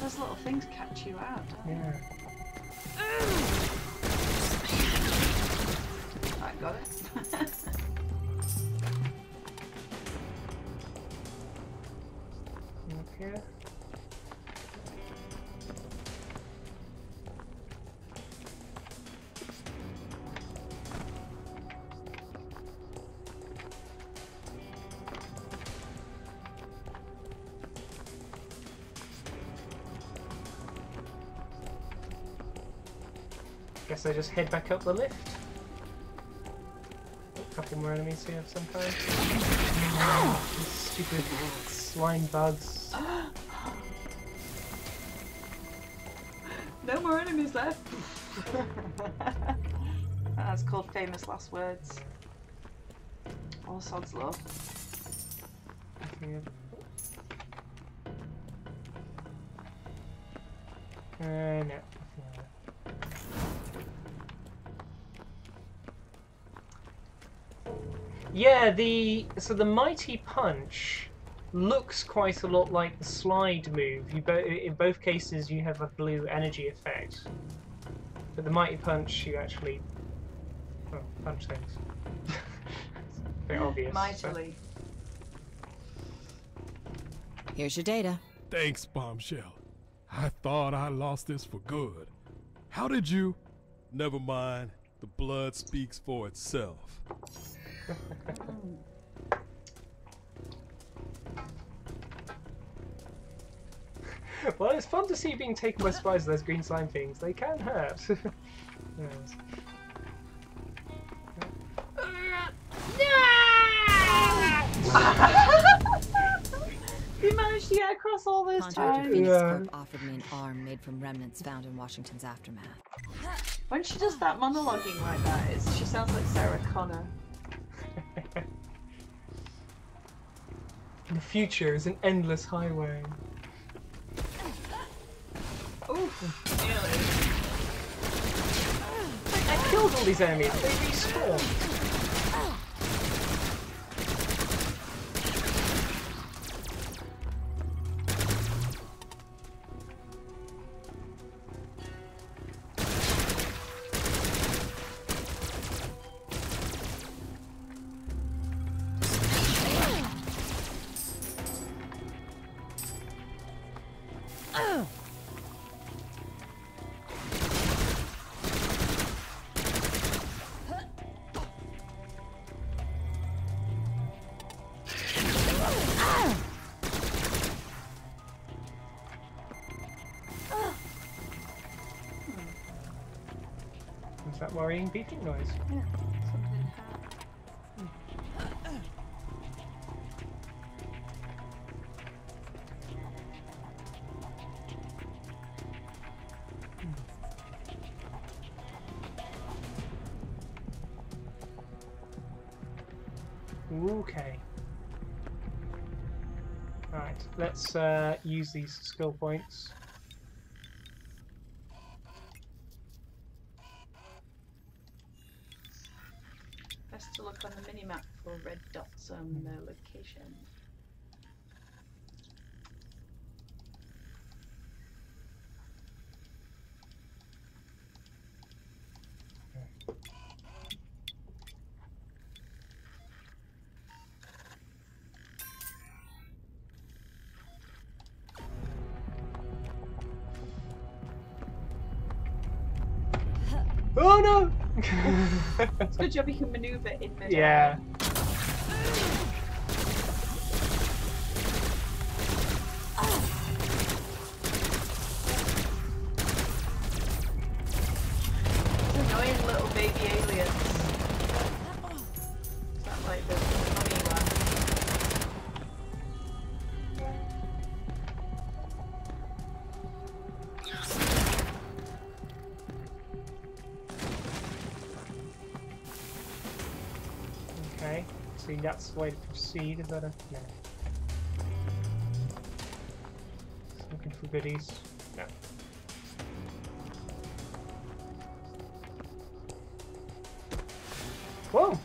Those little things catch you out, don't they? Yeah. I got it. Okay. Guess I just head back up the lift. A couple more enemies here of some kind. These stupid slime bugs. No more enemies left. That's called famous last words. All sod's love. No. Yeah, the Mighty Punch looks quite a lot like the slide move. In both cases you have a blue energy effect. But the Mighty Punch you actually punch things. It's a bit obvious. Mightily. Here's your data. Thanks, Bombshell. I thought I lost this for good. How did you? Never mind. The blood speaks for itself. Well, it's fun to see you being taken by spies with those green slime things. They can hurt. Yes. You managed to get across all this Contractor time. Phoenix Corp offered me an arm made from remnants found in Washington's aftermath. When she does that monologuing like that, she sounds like Sarah Connor. The future is an endless highway. Oof, nearly. I killed all these enemies. They respawned. Is that worrying beeping noise? Yeah, something Okay. Right, let's use these skill points. Best to look on the mini-map for red dots on their location. Oh no! It's a good job you can maneuver in midair. Yeah. Annoying little baby aliens. Is that like the mummy one? Okay, so that's the way to proceed. Is that a no? Looking for goodies. No. Whoa!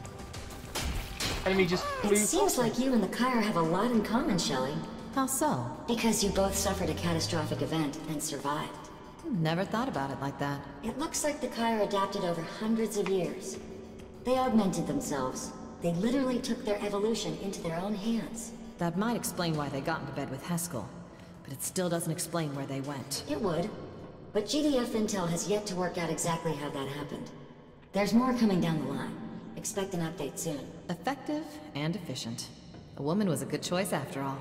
Enemy just flew. It seems like you and the Kyra have a lot in common, Shelly. How so? Because you both suffered a catastrophic event and survived. Never thought about it like that. It looks like the Kyra adapted over hundreds of years. They augmented themselves. They literally took their evolution into their own hands. That might explain why they got into bed with Haskell, but it still doesn't explain where they went. It would. But GDF Intel has yet to work out exactly how that happened. There's more coming down the line. Expect an update soon. Effective and efficient. A woman was a good choice after all.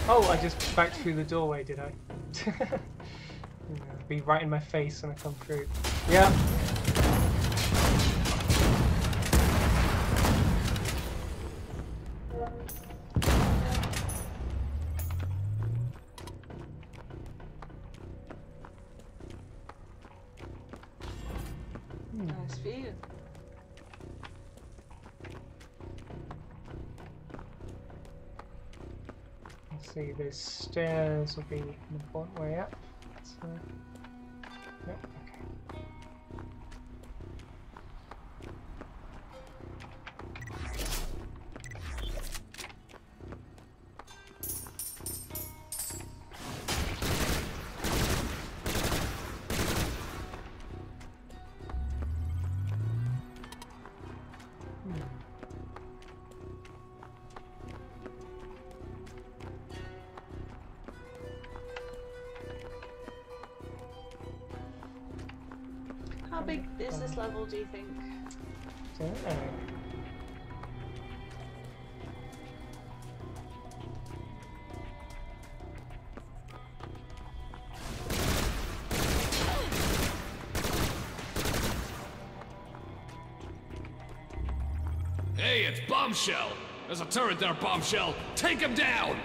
Oh, I just backed through the doorway, did I? Be right in my face when I come through. Yeah. Nice view. Let's see, those stairs will be an important way up. So, yep, okay. How big is this level, do you think? Don't know. Hey, it's Bombshell! There's a turret there, Bombshell! Take him down!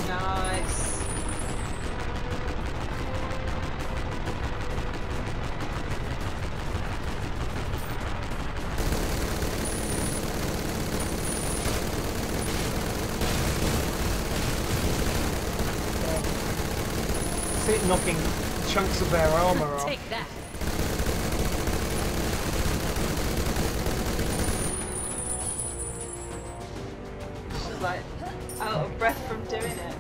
Nice. See it knocking chunks of their armor off. Take that. She's like out of breath from doing it.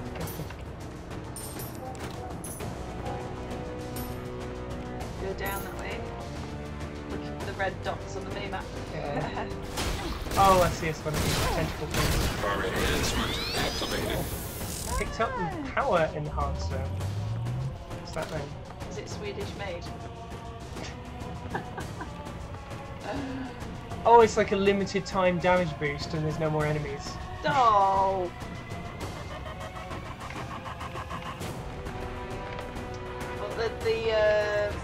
Go down that way. Looking for the red dots on the minimap. Yeah. Oh, I see. It's one of these tentacle things. Power enhancement activated. Picked up the power enhancer. What's that then? Is it Swedish made? Oh, it's like a limited time damage boost and there's no more enemies. Oh! but the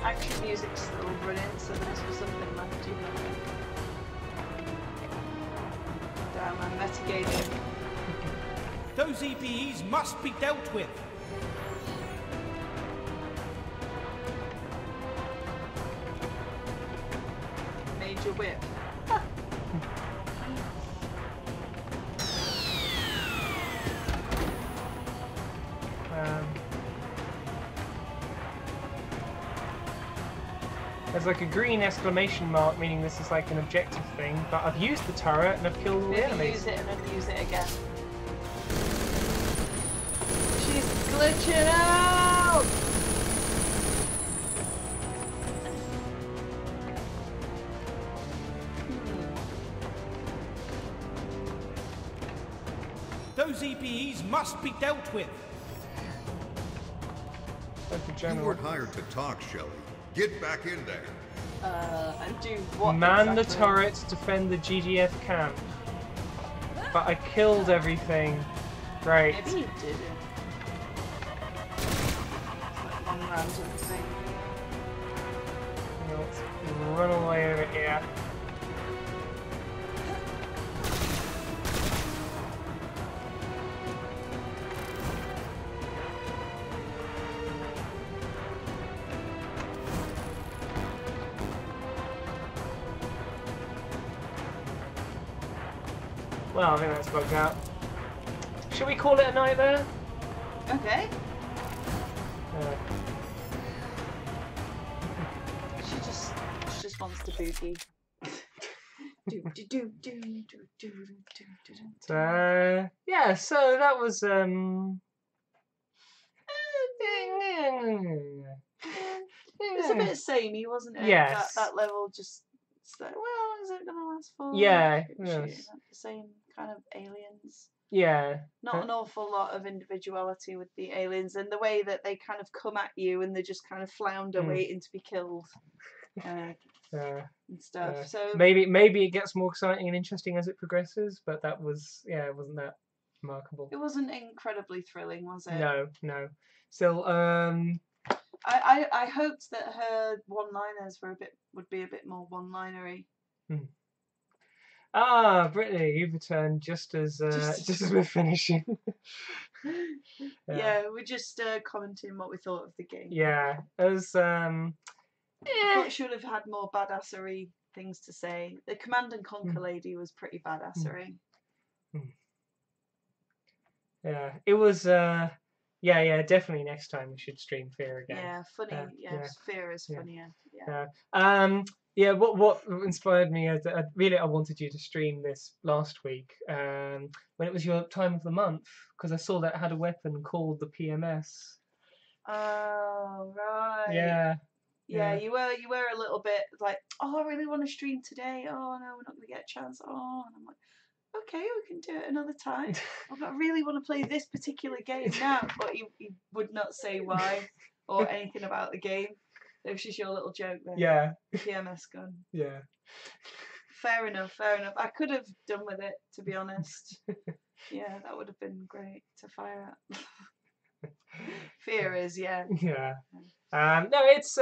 action music's still running, so there must be something left to nothing. Damn, I'm metagaming. Those EPEs must be dealt with. Major whip. There's like a green exclamation mark, meaning this is like an objective thing, but I've used the turret and I've killed all the enemies. Use it and then use it again. She's glitching out! Those EPEs must be dealt with. You weren't hired to talk, Shelly. Get back in there. And do what? Man exactly? the turret, defend the GDF camp. But I killed everything. Great. Maybe you didn't. It's like one random thing. Let's run all the way over here. Well, I think that's bugged out. Should we call it a night there? Okay. She just wants to boogie. Yeah, so that was It's a bit samey, wasn't it? Yes. That level just it's like, well, is it gonna last for? Yeah, The yes. same kind of aliens. Yeah. Not an awful lot of individuality with the aliens, and the way that they kind of come at you and they just kind of flounder waiting to be killed and stuff. So maybe it gets more exciting and interesting as it progresses, but that was it wasn't that remarkable. it wasn't incredibly thrilling, was it? No. Still, I hoped that her one-liners would be a bit more one-linery. Ah, Brittany, you've returned just as we're finishing. Yeah, we're just commenting what we thought of the game. Yeah, as I thought it should have had more badassery things to say. The Command and Conquer lady was pretty badassery. Yeah, it was. Yeah, definitely. Next time we should stream Fear again. Yeah, funny. Fear is funnier. Yeah. What inspired me? I wanted you to stream this last week when it was your time of the month, because I saw that it had a weapon called the PMS. Oh right. Yeah. You were a little bit like, oh, I really want to stream today. Oh no, we're not gonna get a chance. Oh, and I'm like, okay, we can do it another time. I really want to play this particular game now, but he would not say why or anything about the game. It was just your little joke there. Yeah. PMS gun. Yeah. Fair enough. I could have done with it, to be honest. Yeah, that would have been great to fire at. Fear is, yeah. Yeah. No, it's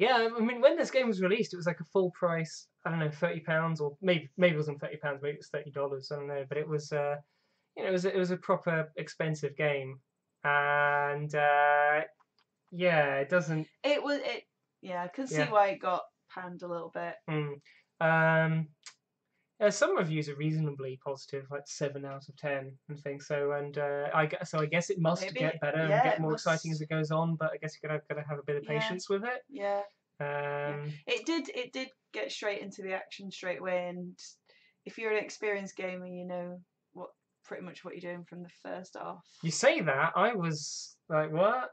yeah, I mean, when this game was released, it was like a full price. I don't know, £30, or maybe it wasn't £30. Maybe it was $30. I don't know, but it was it was a proper expensive game, and yeah, it doesn't. Yeah, I can see why it got panned a little bit. Some reviews are reasonably positive, like 7 out of 10 and things. So, and I guess it must get better and get more exciting as it goes on. But I guess you gotta have a bit of patience with it. Yeah. It did get straight into the action straight away, and if you're an experienced gamer, you know pretty much what you're doing from the first off. You say that, I was like, what?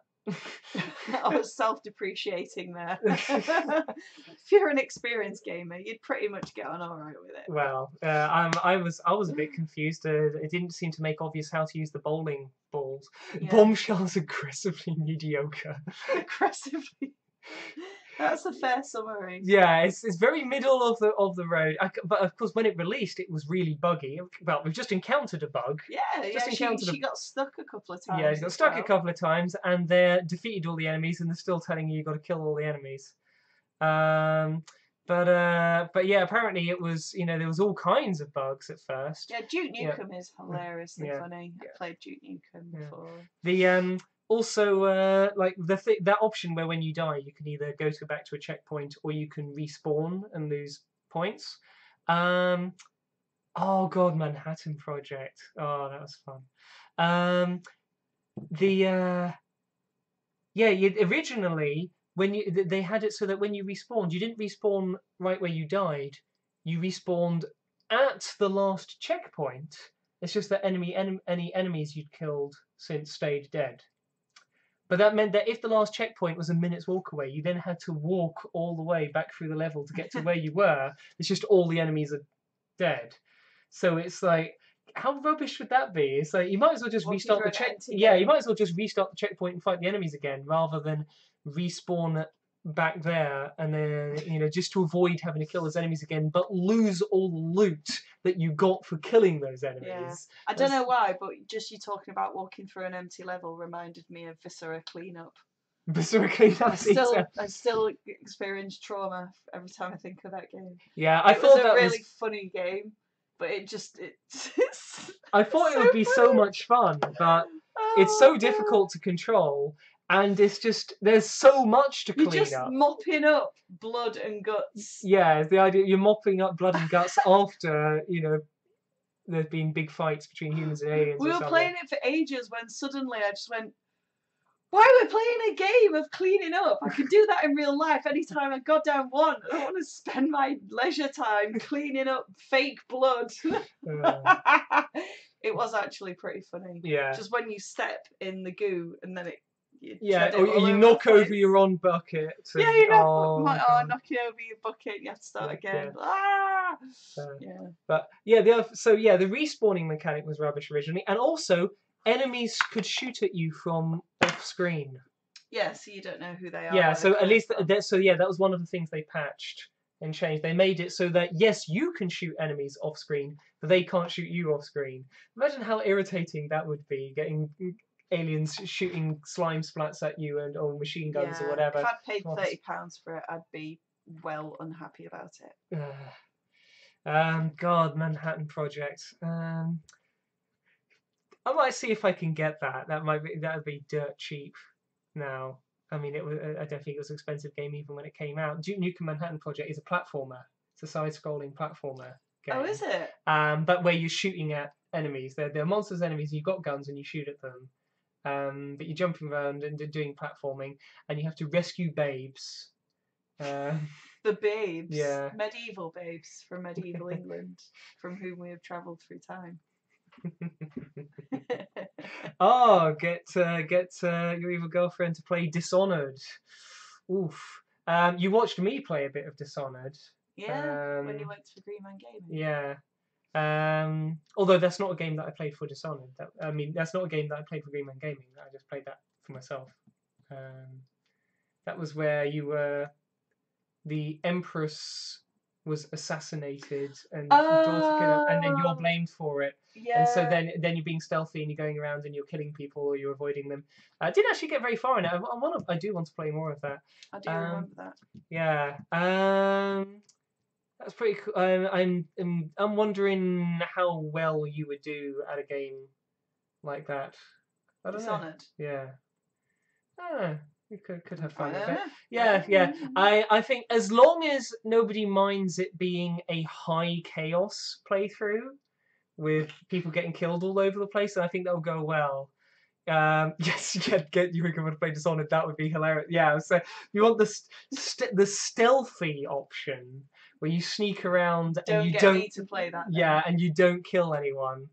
I was self-depreciating there. If you're an experienced gamer, you'd pretty much get on all right with it. Well, I was a bit confused. It didn't seem to make obvious how to use the bowling balls. Yeah. Bombshell's aggressively mediocre. Aggressively. That's a fair summary. Yeah, it's very middle of the road. But of course, when it released, it was really buggy. Well, we've just encountered a bug. She got stuck a couple of times. Yeah, she got stuck a couple of times, and they defeated all the enemies, and they're still telling you got to kill all the enemies. But yeah, apparently it was, there was all kinds of bugs at first. Yeah, Duke Nukem is hilariously funny. I played Duke Nukem before. The also like that option where when you die you can either go back to a checkpoint or you can respawn and lose points. Oh god, Manhattan Project. Oh, that was fun. Originally when they had it so that when you respawned, you didn't respawn right where you died. You respawned at the last checkpoint. It's just that any enemies you'd killed since stayed dead. But that meant that if the last checkpoint was a minute's walk away, you then had to walk all the way back through the level to get to where you were. It's just all the enemies are dead. So it's like, how rubbish would that be? It's like you might as well just restart the check. Yeah, you might as well just restart the checkpoint and fight the enemies again, rather than respawn back there and then just to avoid having to kill those enemies again, but lose all the loot that you got for killing those enemies. Yeah. I don't know why, but just you talking about walking through an empty level reminded me of Viscera Cleanup. Viscera Cleanup. I still experience trauma every time I think of that game. Yeah, it was a really funny game, but I thought it would be so much fun, but it's so difficult to control. And it's just, there's so much to clean up. You're just mopping up blood and guts. Yeah, the idea you're mopping up blood and guts after, there's been big fights between humans and aliens. We were playing it for ages when suddenly I just went, why are we playing a game of cleaning up? I could do that in real life anytime I goddamn want. I don't want to spend my leisure time cleaning up fake blood. It was actually pretty funny. Yeah. Just when you step in the goo and then or you knock over your own bucket. Yeah, you knock you over your bucket and you have to start again. Yeah. But yeah, the respawning mechanic was rubbish originally, and also enemies could shoot at you from off screen. Yeah, so you don't know who they are. Yeah, so at least that was one of the things they patched and changed. They made it so that yes, you can shoot enemies off screen, but they can't shoot you off screen. Imagine how irritating that would be, getting aliens shooting slime splats at you or machine guns or whatever. If I'd paid £30 for it, I'd be well unhappy about it. God, Manhattan Project. I might see if I can get that. That'd be dirt cheap now. I mean, I don't think it was an expensive game even when it came out. Duke Nukem Manhattan Project is a platformer. It's a side-scrolling platformer game. Oh, is it? But where you're shooting at enemies. They're monsters, enemies. You've got guns and you shoot at them. But you're jumping around and doing platforming, and you have to rescue babes. The babes, yeah, medieval babes from medieval England, from whom we have travelled through time. Oh, get your evil girlfriend to play Dishonored. Oof. You watched me play a bit of Dishonored. Yeah, when you went to Green Man Gaming. Yeah. Although that's not a game that I played for Dishonored. That's not a game that I played for Green Man Gaming. I just played that for myself. That was where the Empress was assassinated and and then you're blamed for it. Yeah. And so then you're being stealthy and you're going around and you're killing people or you're avoiding them. I didn't actually get very far in it. I do want to play more of that. I do remember that. Yeah. That's pretty cool. I'm wondering how well you would do at a game like that. I don't Dishonored. know. Yeah. I don't know. You could have fun with it. know. Yeah. I think as long as nobody minds it being a high chaos playthrough with people getting killed all over the place, then I think that'll go well. Yes, get you to play Dishonored. That would be hilarious. Yeah. So you want the stealthy option where you sneak around and you don't need to play that. Yeah, and you don't kill anyone.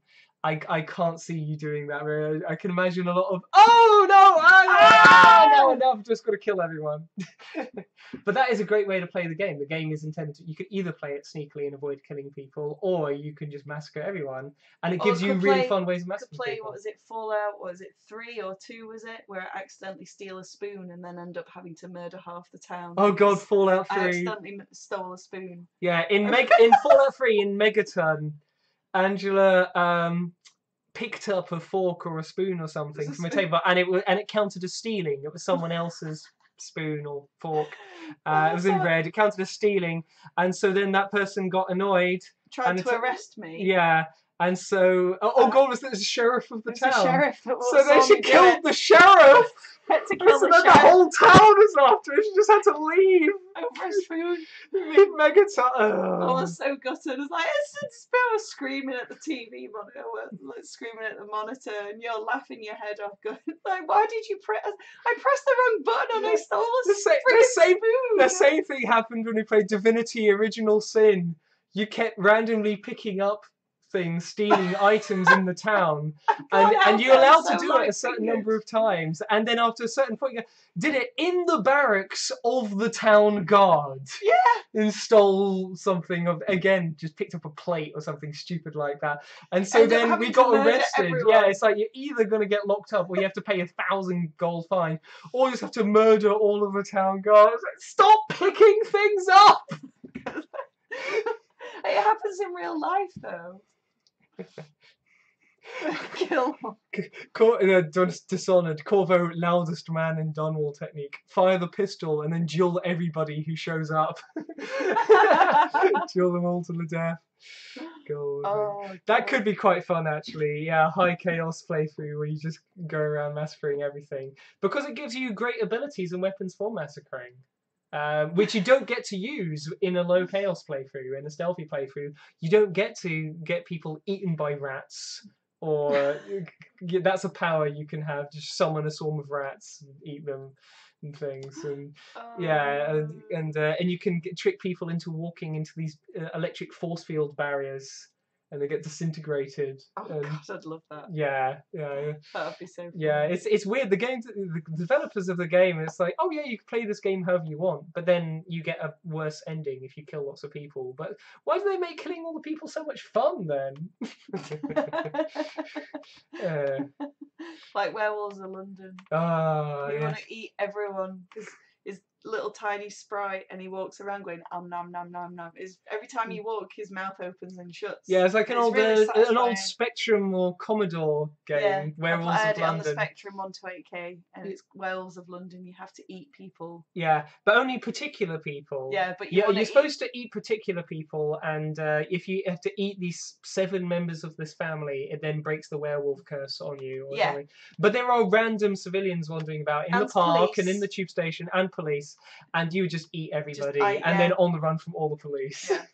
I can't see you doing that. Really. I can imagine a lot of no, I've just got to kill everyone. But that is a great way to play the game. The game is intended to, you could either play it sneakily and avoid killing people, or you can just massacre everyone, and it gives you really fun ways of massacring people. What was it, Fallout? Was it 3 or 2? Was it where I accidentally steal a spoon and then end up having to murder half the town? Oh god, Fallout 3. I accidentally stole a spoon. Yeah, in Fallout 3 in Megaton, Angela picked up a fork or a spoon or something from a table, and it counted as stealing. It was someone else's spoon or fork. It was in red. It counted as stealing, and so then that person got annoyed. Tried to arrest me. Yeah. And so, God, was that the sheriff of the town? The sheriff. So then she killed the sheriff. Had to kill so the then sheriff. The whole town was after her. She just had to leave. Over a spoon. Leave Megaton. I was so gutted. I was like, I was screaming at the TV monitor, like screaming at the monitor, and you're laughing your head off, going, like, why did you press? I pressed the wrong button and I stole a spoon. The same thing happened when we played Divinity Original Sin. You kept randomly picking up things, stealing items in the town, and you're allowed to do it a certain number of times, and then after a certain point you did it in the barracks of the town guard. Yeah. And stole something of, again, just picked up a plate or something stupid like that, and so then we got arrested. Everyone. Yeah, it's like you're either going to get locked up or you have to pay 1,000 gold fine, or you just have to murder all of the town guards. Stop picking things up. It happens in real life though. Kill Dishonored, Corvo, loudest man in Dunwall technique. Fire the pistol and then duel everybody who shows up. Duel them all to the death. That could be quite fun actually. Yeah, high chaos playthrough where you just go around massacring everything. Because it gives you great abilities and weapons for massacring. Which you don't get to use in a low chaos playthrough, in a stealthy playthrough. You don't get to get people eaten by rats, or that's a power you can have. Just summon a swarm of rats and eat them and things, and and you can trick people into walking into these electric force field barriers. And they get disintegrated. Oh god, I'd love that. Yeah. That'd be so fun. Yeah, it's weird. The developers of the game, it's like, oh yeah, you can play this game however you want, but then you get a worse ending if you kill lots of people. But why do they make killing all the people so much fun then? Like Werewolves of London. You want to eat everyone because his little tiny sprite, and he walks around going nom nom nom nom. Every time you walk, his mouth opens and shuts. Yeah, it's like an old Spectrum or Commodore game. Yeah, Werewolves I of had it on London. the Spectrum 128K, and it's Werewolves of London. You have to eat people. Yeah, but only particular people. Yeah, but you're supposed to eat particular people, and if you have to eat these 7 members of this family, it then breaks the werewolf curse on you. Or something. But there are random civilians wandering about in the park and in the tube station and police, and you would just eat everybody, and then on the run from all the police. Yeah.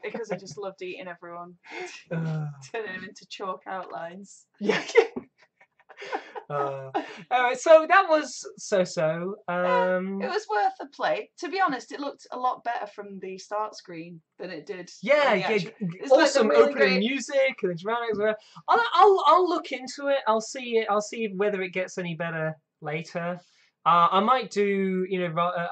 Because I just loved eating everyone. Turning them into chalk outlines. Yeah. Alright, so that was so-so. It was worth a play. To be honest, it looked a lot better from the start screen than it did. Awesome like opening music and dramatics. I'll look into it. I'll see whether it gets any better later. I might do,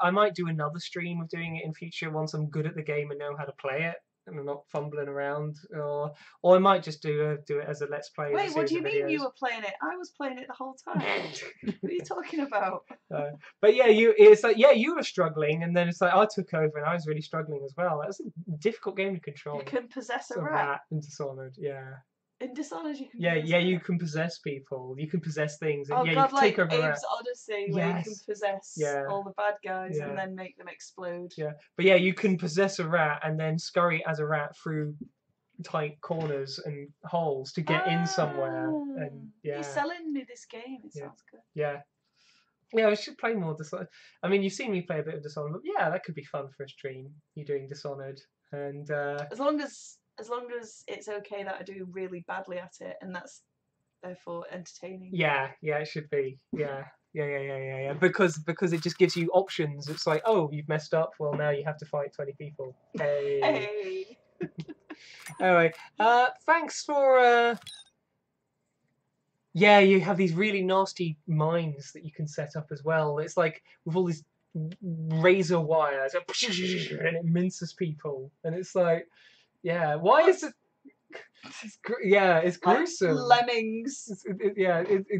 I might do another stream of doing it in future once I'm good at the game and know how to play it and I'm not fumbling around, or I might just do it as a let's play. Wait, what do you mean you were playing it? I was playing it the whole time. What are you talking about? But yeah, it's like you were struggling, and then it's like I took over and I was really struggling as well. That's a difficult game to control. You can possess a rat in Dishonored, yeah. In Dishonored, you can. You can possess people. You can possess things. Oh you god, can take like over Abe's Odyssey, where you can possess all the bad guys and then make them explode. Yeah, but yeah, you can possess a rat and then scurry as a rat through tight corners and holes to get in somewhere. And you're selling me this game. It sounds good. Yeah. Yeah, we should play more Dishonored. I mean, you've seen me play a bit of Dishonored, but yeah, that could be fun for a stream. You doing Dishonored, and as long as it's okay that I do really badly at it, and that's therefore entertaining. Yeah, it should be. Yeah. Because it just gives you options. It's like, oh, you've messed up. Well, now you have to fight 20 people. Hey. Anyway, thanks for Yeah, you have these really nasty mines that you can set up as well. It's like with all these razor wires, and it minces people, and it's like, yeah, why is it? It's gruesome. Like lemmings.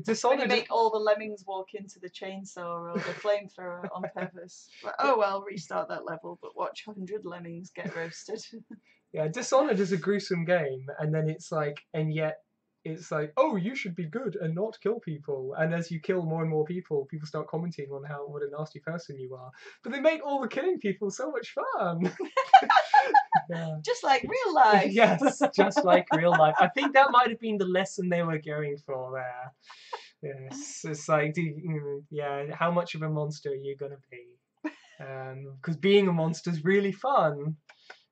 Dishonored. When you make all the lemmings walk into the chainsaw or the flamethrower on purpose. Like, oh well, restart that level, but watch 100 lemmings get roasted. Yeah, Dishonored is a gruesome game, and then it's like, and yet it's like, oh, you should be good and not kill people. And as you kill more and more people, people start commenting on what a nasty person you are. But they make all the killing people so much fun. Yeah. Just like real life. Yes, just like real life. I think that might have been the lesson they were going for there. Yes, it's like, how much of a monster are you gonna be? Because being a monster is really fun.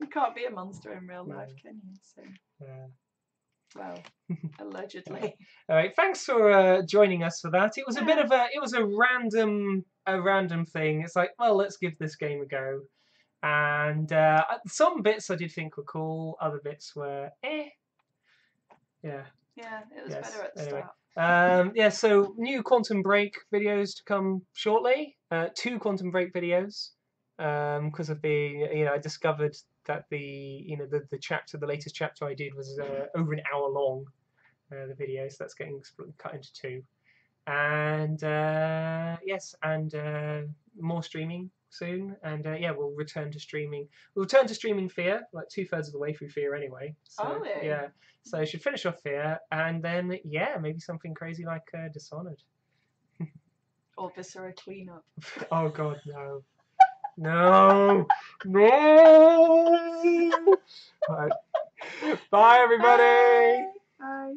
You can't be a monster in real life, can you? So. Yeah. Well, allegedly. All right, thanks for joining us for that. It was a bit of a random thing. It's like, well, let's give this game a go. And some bits I did think were cool, other bits were eh. Yeah. Yeah, it was better at the start. So new Quantum Break videos to come shortly. 2 Quantum Break videos. Because of I discovered that the latest chapter I did was over an hour long. The video, so that's getting cut into 2. And more streaming soon. And we'll return to streaming. We'll return to streaming Fear, like 2/3 of the way through Fear anyway. So, yeah. So I should finish off Fear, and then maybe something crazy like Dishonored. Or Viscera cleanup. Oh God, no. No! No! Right. Bye, everybody! Bye.